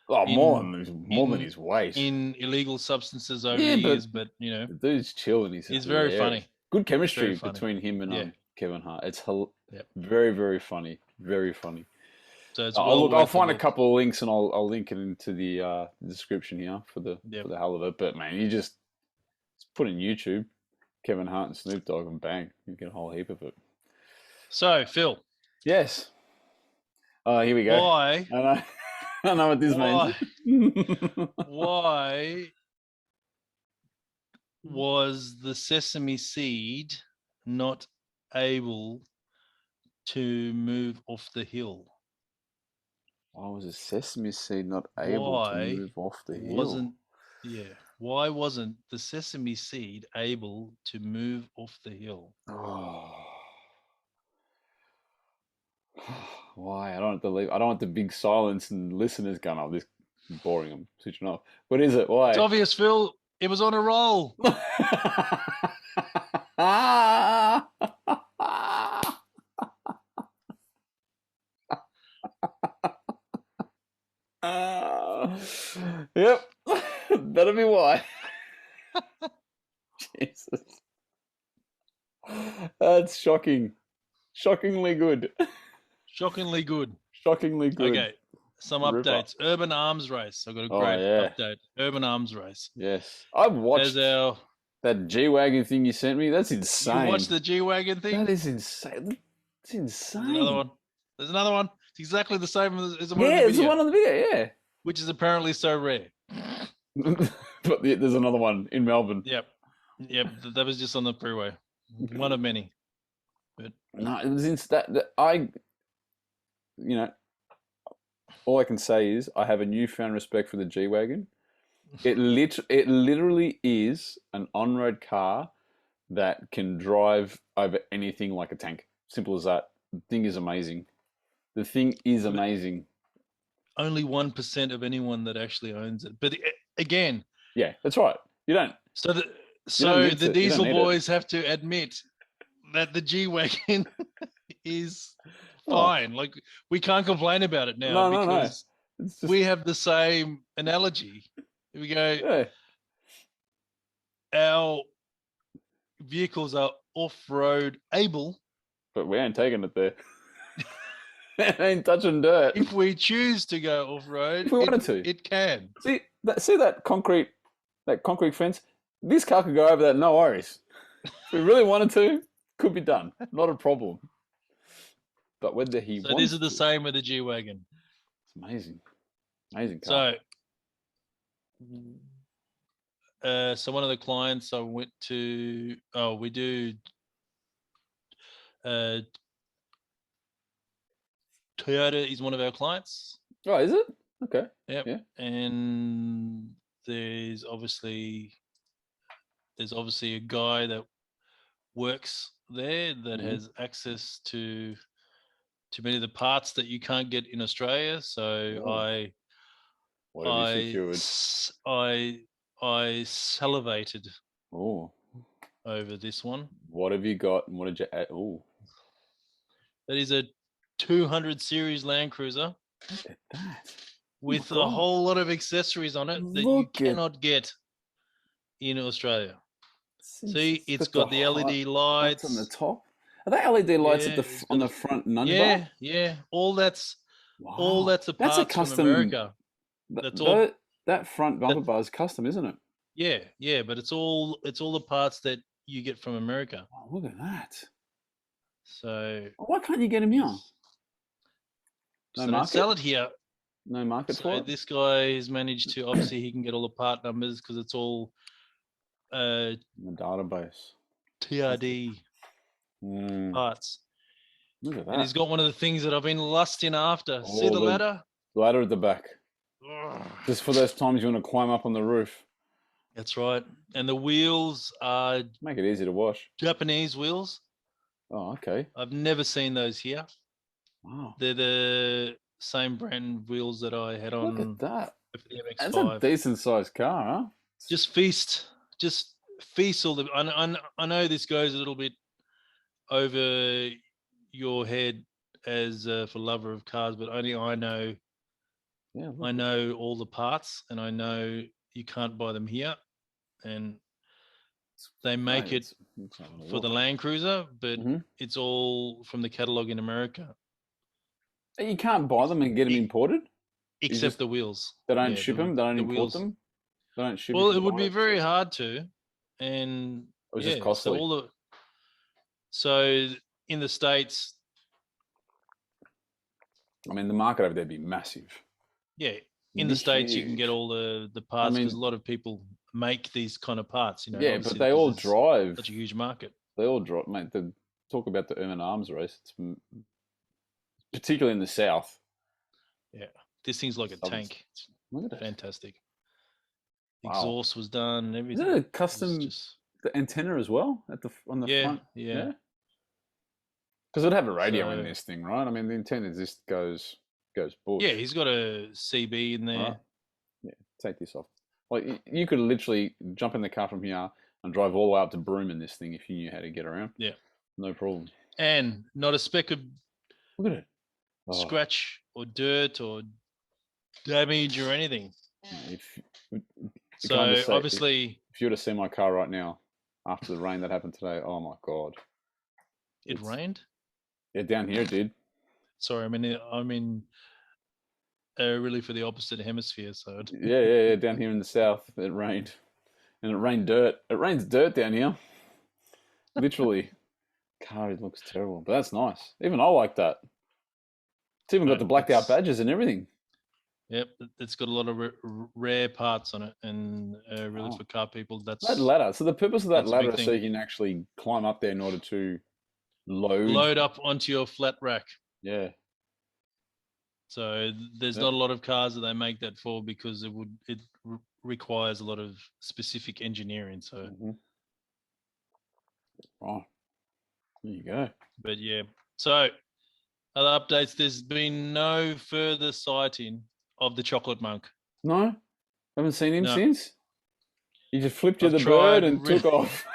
More than his weight in illegal substances over the years. But the dude's chilling. He's very funny. Good chemistry between him and Kevin Hart. It's very, very funny. Very funny. So it's I'll find a couple of links and I'll link it into the description here for the hell of it. But man, you just put in YouTube Kevin Hart and Snoop Dogg and bang, you get a whole heap of it. So Phil, yes. Here we go. Why? I know what this means. Why was the sesame seed not able to move off the hill? Why was a sesame seed not able to move off the hill? Why wasn't the sesame seed able to move off the hill? Why? I don't want the big silence and listeners going, oh, this is boring. I'm switching off. What is it? Why? It's obvious, Phil. It was on a roll. Yep. That'll be why. Jesus. That's shocking. Shockingly good. Shockingly good. Shockingly good. Okay. some Ripper. updates. Urban Arms Race. I've got a great update. Urban Arms Race. Yes. I've watched There's that G-Wagon thing you sent me. That's insane. You watched the G-Wagon thing? That is insane. It's insane. There's another one. There's another one. It's exactly the same as the one on the Yeah, video. it's the one on the video, yeah. Which is apparently so rare. But there's another one in Melbourne. Yep. That was just on the freeway. One of many. But no, it was all I can say is I have a newfound respect for the G-Wagon. It literally is an on-road car that can drive over anything like a tank. Simple as that. The thing is amazing. Only 1% of anyone that actually owns it. But again, yeah, that's right. You don't. So the diesel boys have to admit that the G-Wagon is fine. Like, we can't complain about it now because we have the same analogy. We go, our vehicles are off-road able, but we ain't taking it there. Ain't touching dirt. If we choose to go off-road, if we wanted to, it can. See that concrete fence? This car could go over that, no worries. If we really wanted to, could be done. Not a problem. But whether he wants this is the same with the G-Wagon. It's amazing car. So one of the clients I went to, we do Toyota is one of our clients. Oh, is it? Okay. Yep. Yeah. And there's obviously a guy that works there that has access to many of the parts that you can't get in Australia. So I salivated over this one. What have you got and what did you add? Oh. That is a 200 series Land Cruiser. Look at that. With a whole lot of accessories on it that you cannot get in Australia. See, it's got the LED lights on the top. Are they LED lights on the front none bar? Yeah. All that's a part from America. That front bumper bar is custom, isn't it? Yeah, but it's all the parts that you get from America. Oh, look at that. So why can't you get them here? No market? Sell it here. No market for it? This guy has managed to, obviously he can get all the part numbers because it's all in the database. TRD parts. Look at that. And he's got one of the things that I've been lusting after. See the ladder? Ladder at the back. Just for those times you want to climb up on the roof. That's right. And the wheels are... Make it easy to wash. Japanese wheels. Oh, okay. I've never seen those here. Wow. They're the same brand wheels that I had on. Look at that. The MX-5. That's a decent sized car, huh? Just feast all the... I know this goes a little bit over your head as for lover of cars, but only I know. Yeah, I know all the parts, and I know you can't buy them here, and they make it for the Land Cruiser, but it's all from the catalog in America. You can't buy them and get them imported, except the wheels. They don't ship them. They don't import them. They don't ship. Well, it would be very hard to, and it was just costly. So in the States, I mean, the market over there would be massive. Yeah, in the States you can get all the parts because a lot of people make these kind of parts. Yeah, but they all drive. Such a huge market. They all drive, mate. Talk about the Urban Arms Race. It's particularly in the South. Yeah, this thing's like a tank. Look at it. Fantastic. Exhaust was done and everything. Is it a custom the antenna as well on the front? Yeah. Because it'd have a radio in this thing, right? I mean, the antenna just goes bush. Yeah, he's got a CB in there. Right. Yeah, take this off. Like you could literally jump in the car from here and drive all the way up to Broome in this thing if you knew how to get around. Yeah, no problem. And not a speck of look at it, scratch or dirt or damage or anything. So obviously, if you were to see my car right now after the rain that happened today, oh my god, it rained. Yeah, down here it did. Sorry, I mean really for the opposite hemisphere. So Yeah. Down here in the south, it rained, and it rained dirt. It rains dirt down here, literally. God, it looks terrible, but that's nice. Even I like that. It's even got the blacked out badges and everything. Yep, it's got a lot of rare parts on it, and really for car people, that's that ladder. So the purpose of that ladder is so you can actually climb up there in order to load up onto your flat rack. Yeah. So there's not a lot of cars that they make that for, because it requires a lot of specific engineering. So, oh, there you go. But yeah, so other updates. There's been no further sighting of the chocolate monk. No, haven't seen him since. He just flipped you the bird and took off.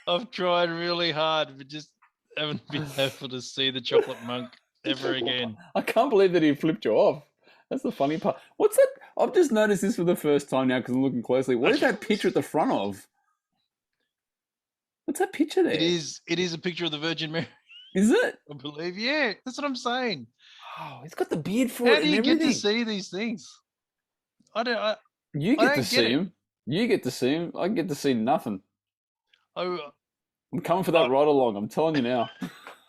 I've tried really hard, but just haven't been able to see the chocolate monk ever again. I can't believe that he flipped you off. That's the funny part. What's that? I've just noticed this for the first time now because I'm looking closely. What is that picture at the front of? What's that picture there? It is a picture of the Virgin Mary. Is it? I believe. Yeah, that's what I'm saying. Oh, he's got the beard for How it. do you get to see these things? You get to see him. You get to see him. I get to see nothing. I'm coming for that ride along. I'm telling you now.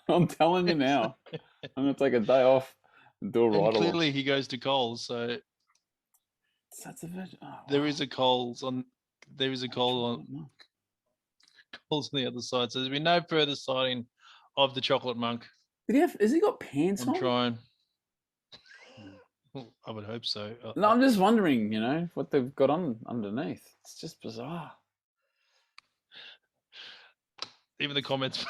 I'm telling you now. I'm going to take a day off and do a ride along. Clearly, he goes to Coles, so that's a Virgin. Oh, wow. There is a Coles on Coles on the other side. So there's been no further sighting of the chocolate monk. Has he got pants on? I'm trying. Well, I would hope so. No, I'm just wondering, what they've got on underneath. It's just bizarre. Even the comments.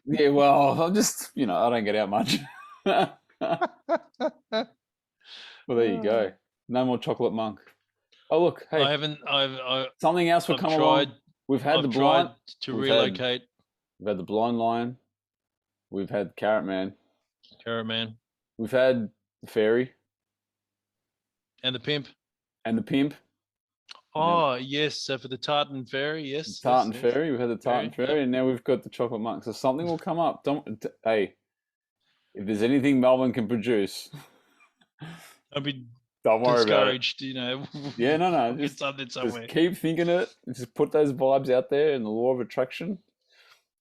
Yeah, well, I'm just, I don't get out much. Well, there you go. No more chocolate monk. Oh, look, hey. Something else will come along. We've had the blind to relocate. We've had the blind lion. We've had Carrot Man. We've had the fairy. And the pimp. Oh, yes. So for the tartan fairy, yes. Tartan fairy. We've had the tartan fairy, and now we've got the chocolate monk. So something will come up. Hey, if there's anything Melbourne can produce, don't worry about it. Yeah, no. Just keep thinking it. Just put those vibes out there and the law of attraction.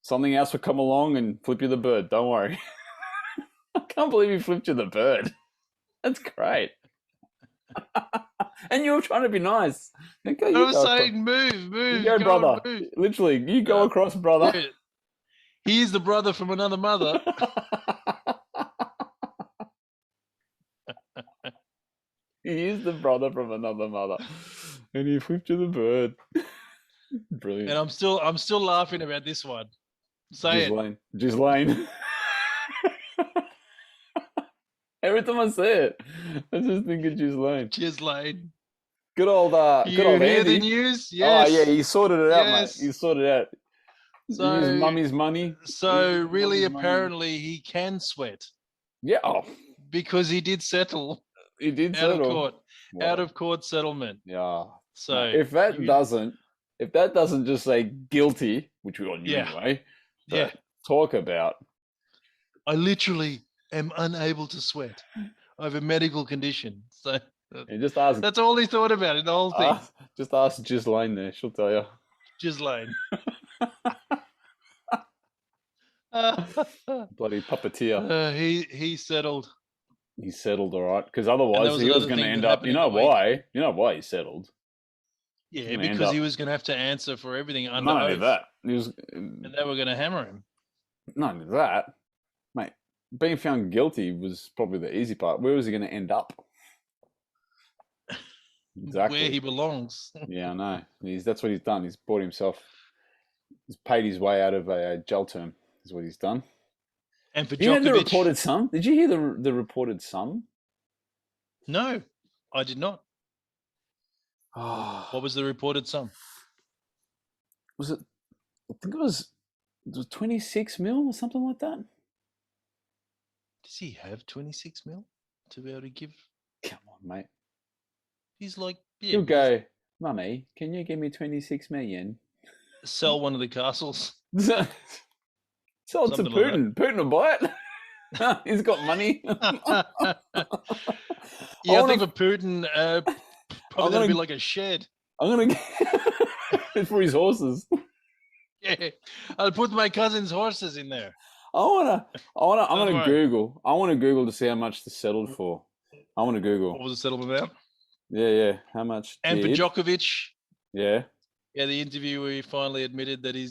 Something else will come along and flip you the bird. Don't worry. I can't believe he flipped you the bird. That's great. And you were trying to be nice. Okay, I was saying, move. You go, brother. Move. Literally, you go across, brother. Yeah. He is the brother from another mother. He is the brother from another mother. And he flipped you the bird. Brilliant. And I'm still laughing about this one. Ghislaine. Every time I say it, I just think of Ghislaine. Good old Andy. Hear the news? Yes. Oh yeah, he sorted it out, mate. He sorted it out. So, his mummy's money. So really, apparently, he can sweat. Yeah. Oh. Because he did settle. He did settle. Of court. Wow. Out of court settlement. Yeah. So if that doesn't just say guilty, which we all knew anyway. Yeah. Talk about. I literally am unable to sweat. I have a medical condition. So just ask. That's all he thought about in the whole thing. Just ask Ghislaine there. She'll tell you. Ghislaine. Bloody puppeteer. He settled. He settled, all right. Because otherwise he was going to end up. You know why? You know why he settled? Yeah, because he was going to have to answer for everything under Not only oath. that, And they were going to hammer him. Not only that, mate. Being found guilty was probably the easy part. Where was he going to end up? Exactly where he belongs. Yeah, I know. That's what he's done. He's bought himself. He's paid his way out of a jail term. Is what he's done. And for you heard the reported sum? Did you hear the reported sum? No, I did not. Oh. What was the reported sum? Was it? I think it was 26 mil or something like that. Does he have 26 mil to be able to give? Come on, mate. He's like, he'll go, Mummy, can you give me 26 million? Sell one of the castles. Sell it to Putin. Like Putin will buy it. He's got money. Yeah, I think for Putin, probably that'll be like a shed. I'm gonna get it's for his horses. Yeah, I'll put my cousin's horses in there. I'm gonna Google. I want to Google to see how much this settled for. I want to Google. What was the settlement amount? Yeah. How much? And for did? Djokovic, Yeah, the interview where he finally admitted that he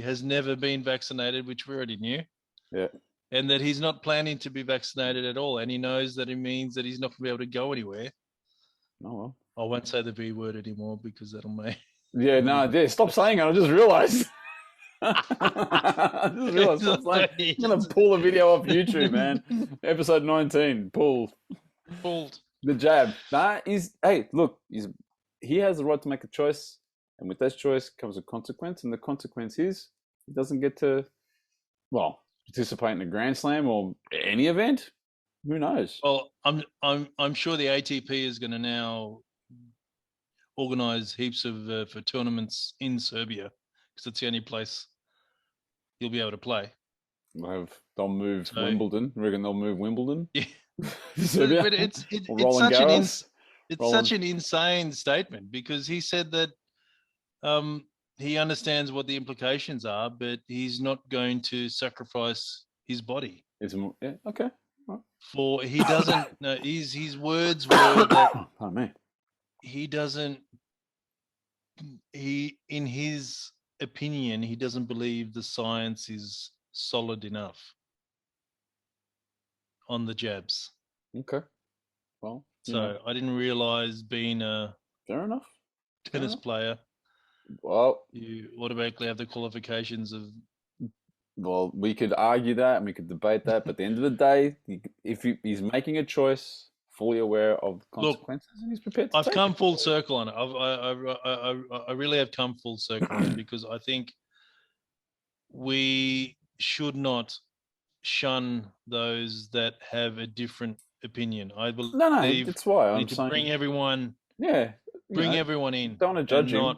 has never been vaccinated, which we already knew. Yeah. And that he's not planning to be vaccinated at all, and he knows that it means that he's not going to be able to go anywhere. Oh well. I won't say the V word anymore because that'll make. Yeah, no, stop saying it. I just realized. I'm gonna pull a video off YouTube, man. Episode 19, pulled. The jab. Nah, he has the right to make a choice, and with that choice comes a consequence, and the consequence is he doesn't get to, participate in a Grand Slam or any event. Who knows? Well, I'm sure the ATP is going to now organise heaps of for tournaments in Serbia because it's the only place you'll be able to play. They'll move Wimbledon. I reckon they'll move Wimbledon. Yeah, Serbia. but it's such an insane statement because he said that he understands what the implications are, but he's not going to sacrifice his body. Okay. Right. For he doesn't. No, his words were that. Oh man. He doesn't. In his opinion, he doesn't believe the science is solid enough on the jabs. Okay. Well, so I didn't realize being a fair enough tennis player. Well, you automatically have the qualifications of. Well, we could argue that and we could debate that, but at the end of the day, if he's making a choice, fully aware of the consequences, and he's prepared to I've come full circle on it. I really have come full circle on it because I think we should not shun those that have a different opinion. I believe no, that's why I'm saying bring everyone. Yeah, bring everyone in. Don't want to judge him.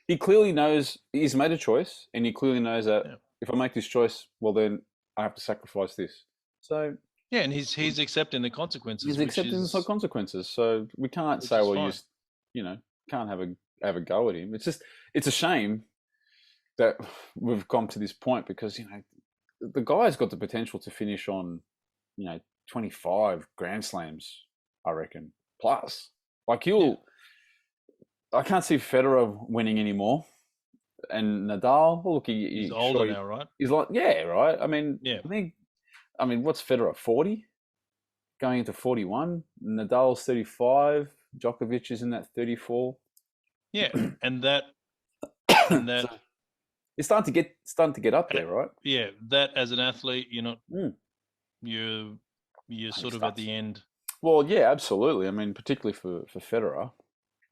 He clearly knows he's made a choice, and he clearly knows that if I make this choice, well, then I have to sacrifice this. So yeah, and he's accepting the consequences. He's accepting the consequences. So we can't say, well, you can't have a go at him. It's a shame that we've come to this point because the guy's got the potential to finish on 25 Grand Slams, I reckon, plus. Like I can't see Federer winning anymore, and Nadal. Well, look, he's older now, right? He's like, right. I mean, I mean, what's Federer? 40, going into 41. Nadal's 35. Djokovic is in that 34. Yeah, and that so it's starting to get up there, right? Yeah, that as an athlete, you're not. You're sort of at the end. Well, yeah, absolutely. I mean, particularly for Federer.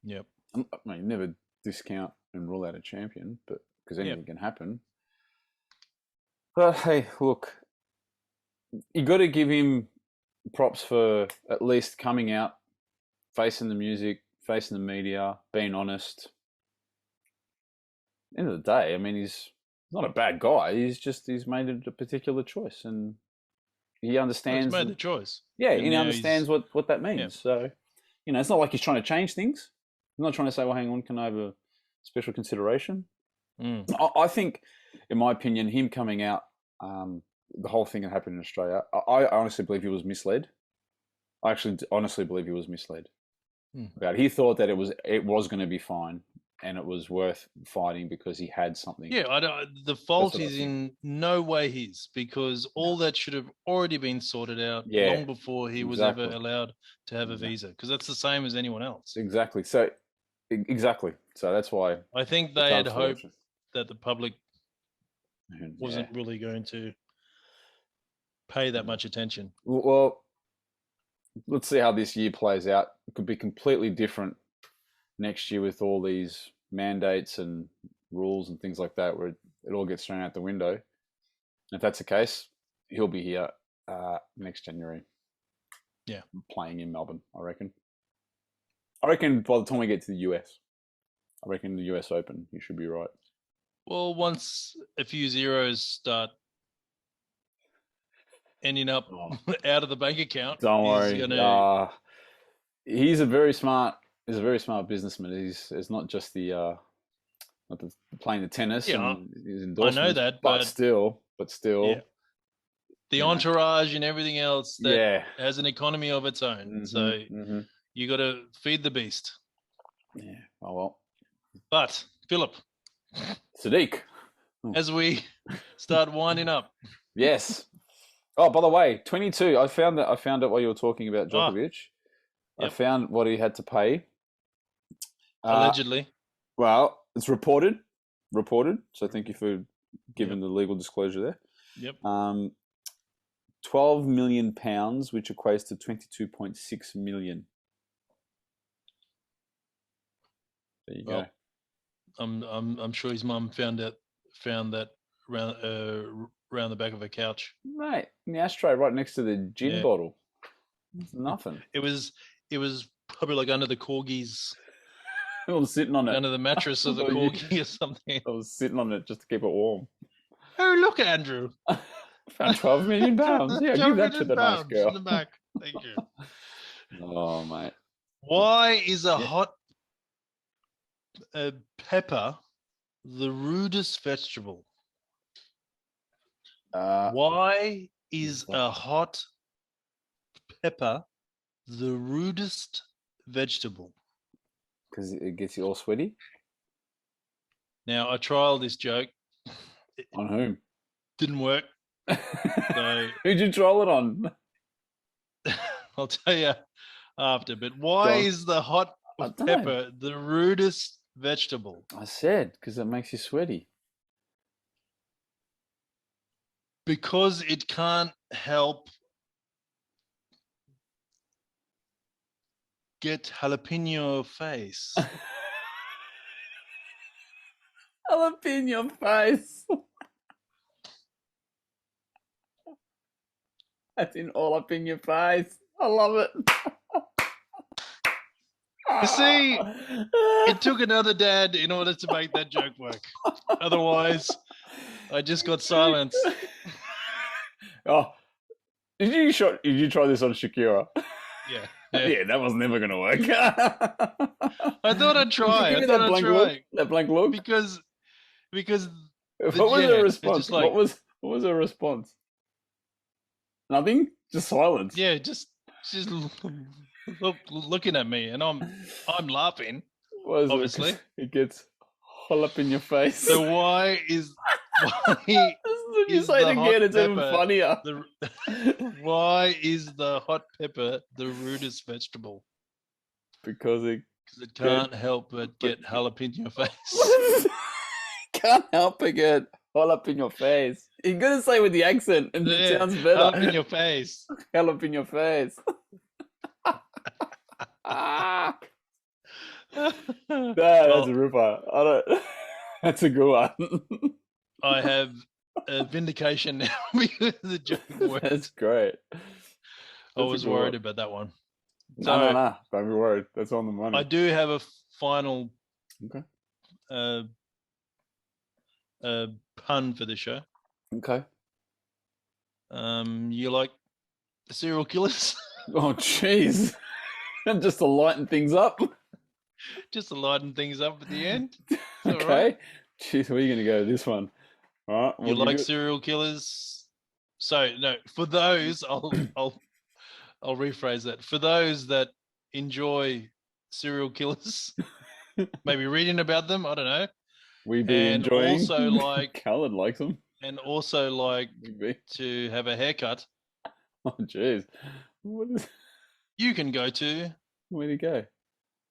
Yep. I mean, never discount and rule out a champion, but because anything can happen. But hey, look, you got to give him props for at least coming out, facing the music, facing the media, being honest. End of the day, I mean, he's not a bad guy. He's made a particular choice, and he understands. He's made the choice. Yeah, and he understands what that means. Yeah. So, it's not like he's trying to change things. I'm not trying to say, well, hang on, can I have a special consideration? I think, in my opinion, him coming out, the whole thing that happened in Australia, I honestly believe he was misled. I actually honestly believe he was misled. He thought that it was going to be fine and it was worth fighting because he had something. Yeah, the fault is in no way his, because all that should have already been sorted out long before he was ever allowed to have a visa, because that's the same as anyone else. Exactly. So that's why I think they had hoped that the public wasn't really going to pay that much attention. Well, let's see how this year plays out. It could be completely different next year with all these mandates and rules and things like that, where it all gets thrown out the window. And if that's the case, he'll be here next January. Yeah, playing in Melbourne, I reckon. By the time we get to the US, I reckon the US Open, you should be right. Well, once a few zeros start ending up out of the bank account. Don't worry. Gonna... He's a very smart businessman. He's not just the playing the tennis and his endorsements. I know that, but still, yeah. The entourage and everything else that has an economy of its own. Mm-hmm, so you got to feed the beast. Yeah. Oh well. But Philip, Sadiq, as we start winding up. Yes. Oh, by the way, 22. I found it while you were talking about Djokovic. Yep. I found what he had to pay. Allegedly. Well, it's reported. So thank you for giving the legal disclosure there. Yep. 12 million pounds, which equates to 22.6 million. There you go. I'm sure his mum found that around the back of her couch. Mate, in the ashtray right next to the gin bottle. It's nothing. It was probably like under the corgis. I was sitting on it. Under the mattress of the corgi or something. I was sitting on it just to keep it warm. Oh, look, Andrew. I found 12 million pounds. Yeah, give that to the nice girl. In the back. Thank you. Oh, mate. Why is a hot pepper the rudest vegetable? Why is a hot pepper the rudest vegetable? Because it gets you all sweaty. Now, I trialed this joke. On whom? Didn't work. So, who'd you trial it on? I'll tell you after. But why is the hot pepper the rudest vegetable? I said, because it makes you sweaty. Because it can't help get jalapeno face. Jalapeno face. That's in all up in your face. I love it. You see, it took another dad in order to make that joke work. Otherwise, I just got silence. Oh, did you try this on Shakira? Yeah. Yeah, that was never going to work. I thought I'd try. That blank look? Because what was her response? Like, what was her response? Nothing? Just silence. Yeah, just looking at me, and I'm laughing. Obviously, it gets all up in your face. So why is if you say it again, it's even funnier. Why is the hot pepper the rudest vegetable? Because it can't help but get jalapeno face. Can't help but get all up in your face. You're gonna say with the accent, and it sounds better. All up in your face. All up in your face. That's a ripper. That's a good one. I have a vindication now because the joke worked. That's great. I was worried about that one. No. Don't be worried. That's on the money. I do have a final pun for the show. Okay. You like serial killers? Oh, jeez. Just to lighten things up. Just to lighten things up at the end. Okay. Right. Jeez, where are you going to go with this one? All right. You like serial killers? So, no, for those, I'll rephrase that. For those that enjoy serial killers, maybe reading about them, I don't know. We'd be enjoying. Also like Khaled likes them. And also like to have a haircut. Oh, jeez. You can go to. Where'd you go?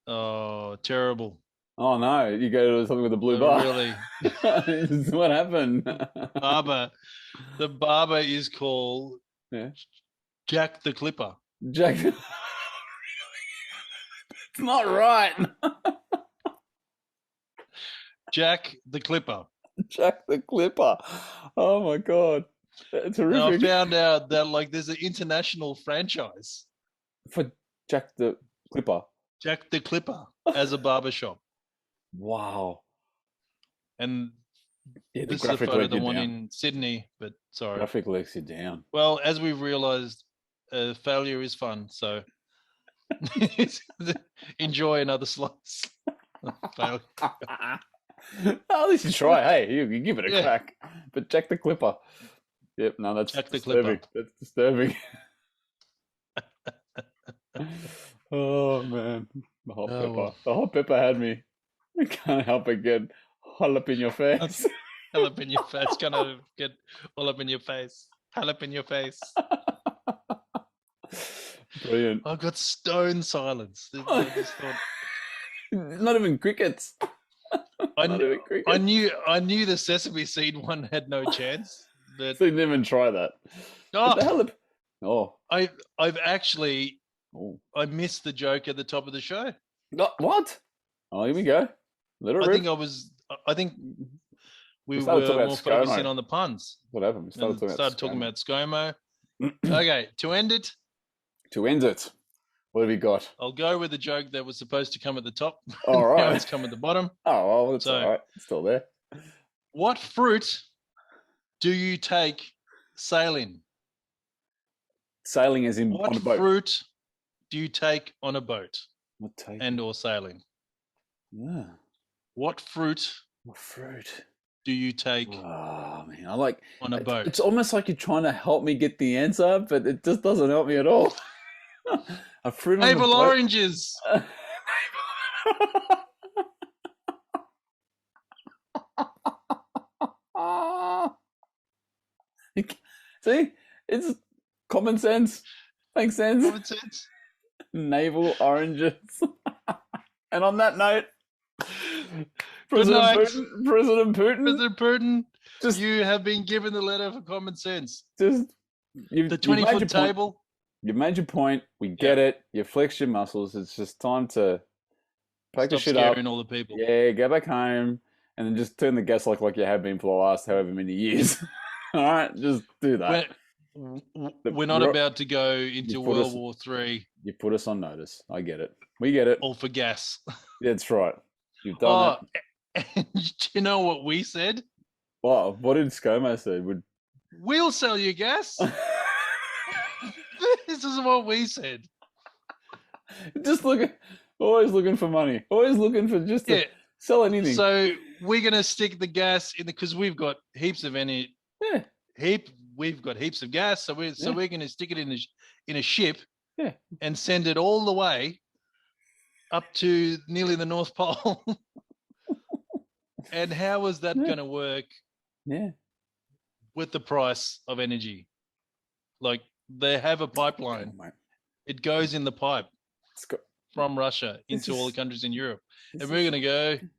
Oh, terrible. Oh, no. You go to something with a blue bar. Really? What happened? Barber. The barber is called Jack the Clipper. Jack. It's not right. Jack the Clipper. Jack the Clipper. Oh, my God. It's horrific. And I found out that like there's an international franchise. For Jack the Clipper. Jack the Clipper as a barbershop. Wow. And Yeah, the This is a graphic photo let of the you one down. in Sydney, but sorry. Graphic lets you down. Well, as we've realised, failure is fun. So enjoy another slice. Failure. At least you try. Hey, you give it a Yeah. crack. But check the clipper. Yep, no, that's Check the disturbing. clipper. That's disturbing. Oh man, the hot pepper. well. The hot pepper had me. I can't help but get all up in your face. All up in your face. Gonna get all up in your face. All up in your face. Brilliant. I've got stone silence. I just thought, Not even crickets. Not even crickets. I knew the sesame seed one had no chance. But So you didn't even try that. What the hell? Oh, I've actually oh. I missed the joke at the top of the show. No, what? Oh, here we go. Let it rip. I think we started were talking about more ScoMo. focusing on the puns. What happened? We started talking about ScoMo. Okay, to end it. To end it, what have you got? I'll go with the joke that was supposed to come at the top. All right. Now it's come at the bottom. Oh, well, that's all right. It's still there. What fruit do you take sailing? Sailing as in What on a boat. fruit do you take on a boat What and or sailing? Yeah. What fruit do you take Oh man, I like on a boat? It's almost like you're trying to help me get the answer, but it just doesn't help me at all. A fruit on Navel the boat. oranges. See, it's common sense. Makes sense. Common sense. Navel oranges. And on that note, President Putin, just you have been given the letter for common sense. Just the 20-foot table. You made your point. We get it. You flexed your muscles. It's just time to pack the shit up. Stop scaring all the people. Yeah, go back home and then just turn the gas like you have been for the last however many years. All right, just do that. We're not about to go into World War III. You put us on notice. I get it. We get it. All for gas. That's right. You've done it. And do you know what we said? Wow, what did ScoMo say? We'll sell you gas. This is what we said. Just always looking for money. Always looking for just to sell anything. So we're gonna stick the gas in because we've got heaps of any. Yeah. We've got heaps of gas, so we're gonna stick it in a ship. Yeah. And send it all the way up to nearly the North Pole. And how is that going to work? Yeah. With the price of energy, like they have a pipeline. It goes in the pipe from Russia into all the countries in Europe, and we're going to go. You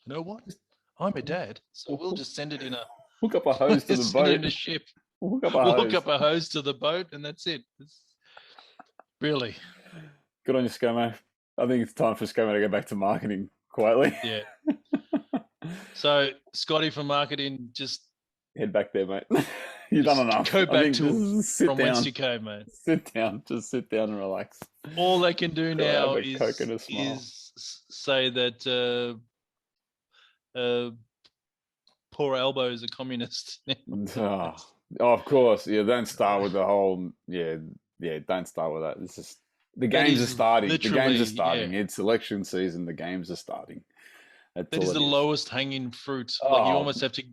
know what? I'm a dad, so we'll just send it in a. Hook up a hose to the boat. In a ship. We'll hook up a hose to the boat, and that's it. Really. Good on you, ScoMo. I think it's time for ScoMo to go back to marketing quietly. Yeah. So, Scotty from marketing, just head back there, mate. You've done enough. Go back to from whence you came, mate. Sit down. Just sit down and relax. All they can do now is say that poor Elbow is a communist. Oh, of course. Yeah, don't start with the whole... Yeah, don't start with that. It's just... The games are starting. The games are starting. Yeah. It's election season. The games are starting. That is the lowest hanging fruit. Like you almost have to...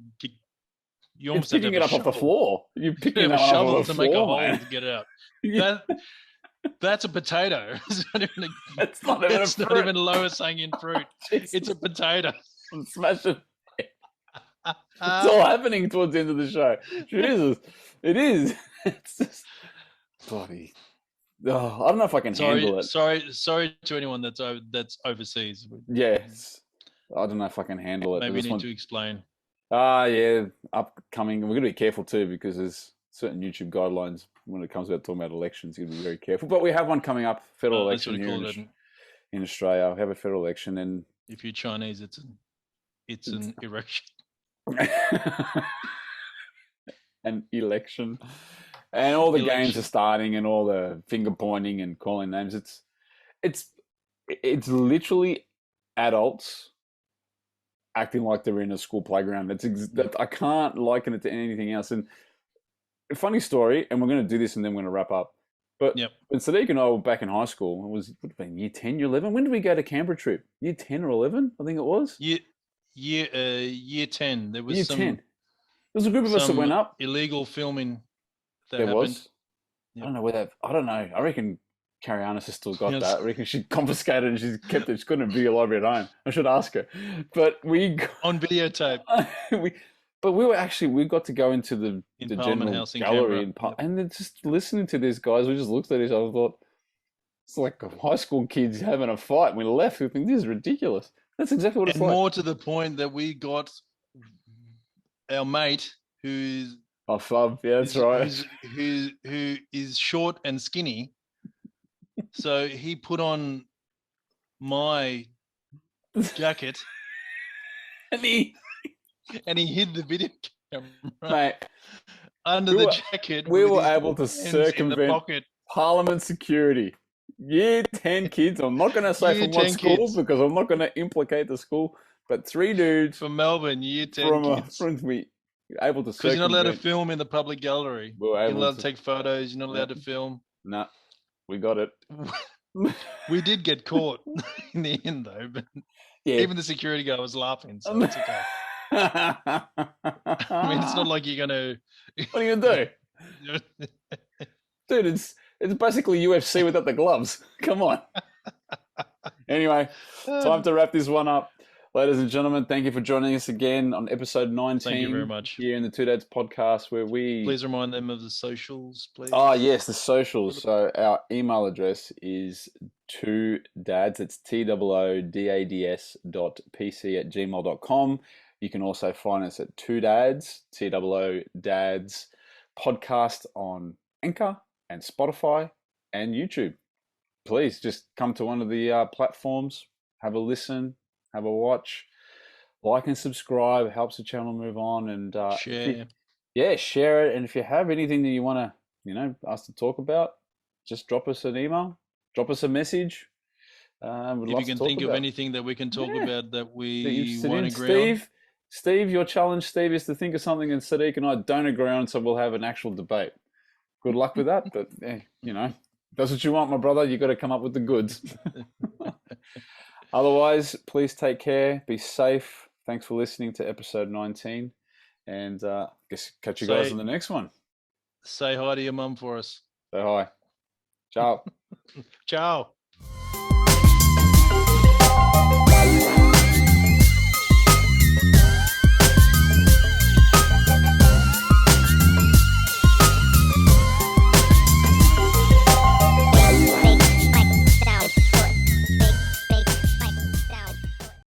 You're picking it up off the floor. You're picking it up shovel off the to make a hole man. to get it out. Yeah. That's a potato. It's not even it's not even, it's not even lowest hanging fruit. It's a potato. I'm smashing. It's all happening towards the end of the show. Jesus, it is. It's just bloody. Oh, I don't know if I can handle it. Sorry to anyone that's overseas. Yes, I don't know if I can handle it. Maybe you need to explain. Yeah, upcoming. We're going to be careful too because there's certain YouTube guidelines when it comes about talking about elections. You've got to be very careful. But we have one coming up, federal election here in Australia. We have a federal election, and if you're Chinese, it's an erection. An election, and all the games are starting, and all the finger pointing and calling names. It's literally adults acting like they're in a school playground. That I can't liken it to anything else. And a funny story, and we're going to do this and then we're going to wrap up. But when Sadiq and I were back in high school, it would have been year 10, year 11. When did we go to Canberra trip? Year 10 or 11, I think it was. Year 10. There was year 10. There was a group of us that went up. Illegal filming that there happened. Was. Yep. I don't know where that. I don't know. I reckon Carianis has still got that. I reckon she confiscated and she's kept it. She's got it in video library at home. I should ask her. But we on videotape. we got to go into the general House gallery and then just listening to these guys. We just looked at each other and thought, it's like high school kids having a fight. And we left. We think this is ridiculous. That's exactly what it's like. And more to the point that we got our mate who's Fub, yeah, that's right. Who is short and skinny. So he put on my jacket and he hid the video camera mate, under the jacket. We were able to circumvent Parliament security. Year 10 kids. I'm not going to say from what school because I'm not going to implicate the school, but 3 dudes from Melbourne, year 10 kids. From me. Able to because you're not allowed to film in the public gallery. You're not allowed to take photos. You're not allowed to film. Nah, we got it. We did get caught in the end, though. But even the security guard was laughing, so it's okay. I mean, it's not like you're gonna. What are you gonna do, dude? It's basically UFC without the gloves. Come on. Anyway, time to wrap this one up. Ladies and gentlemen, thank you for joining us again on episode 19. Thank you very much. Here in the Two Dads podcast where we... Please remind them of the socials, please. Oh, yes, the socials. So our email address is twodads, it's TOODADS.pc@gmail.com. You can also find us at Two Dads, TOO Dads podcast on Anchor and Spotify and YouTube. Please just come to one of the platforms, have a listen, have a watch, like and subscribe. It helps the channel move on, and share. Share it. And if you have anything that you want to, us to talk about, just drop us an email, drop us a message. If you can think of anything that we can talk about that we won't agree on. Steve, your challenge, Steve, is to think of something that Sadiq and I don't agree on, so we'll have an actual debate. Good luck with that, but that's what you want, my brother. You got to come up with the goods. Otherwise, please take care. Be safe. Thanks for listening to episode 19. And guess catch you guys on the next one. Say hi to your mum for us. Say hi. Ciao. Ciao.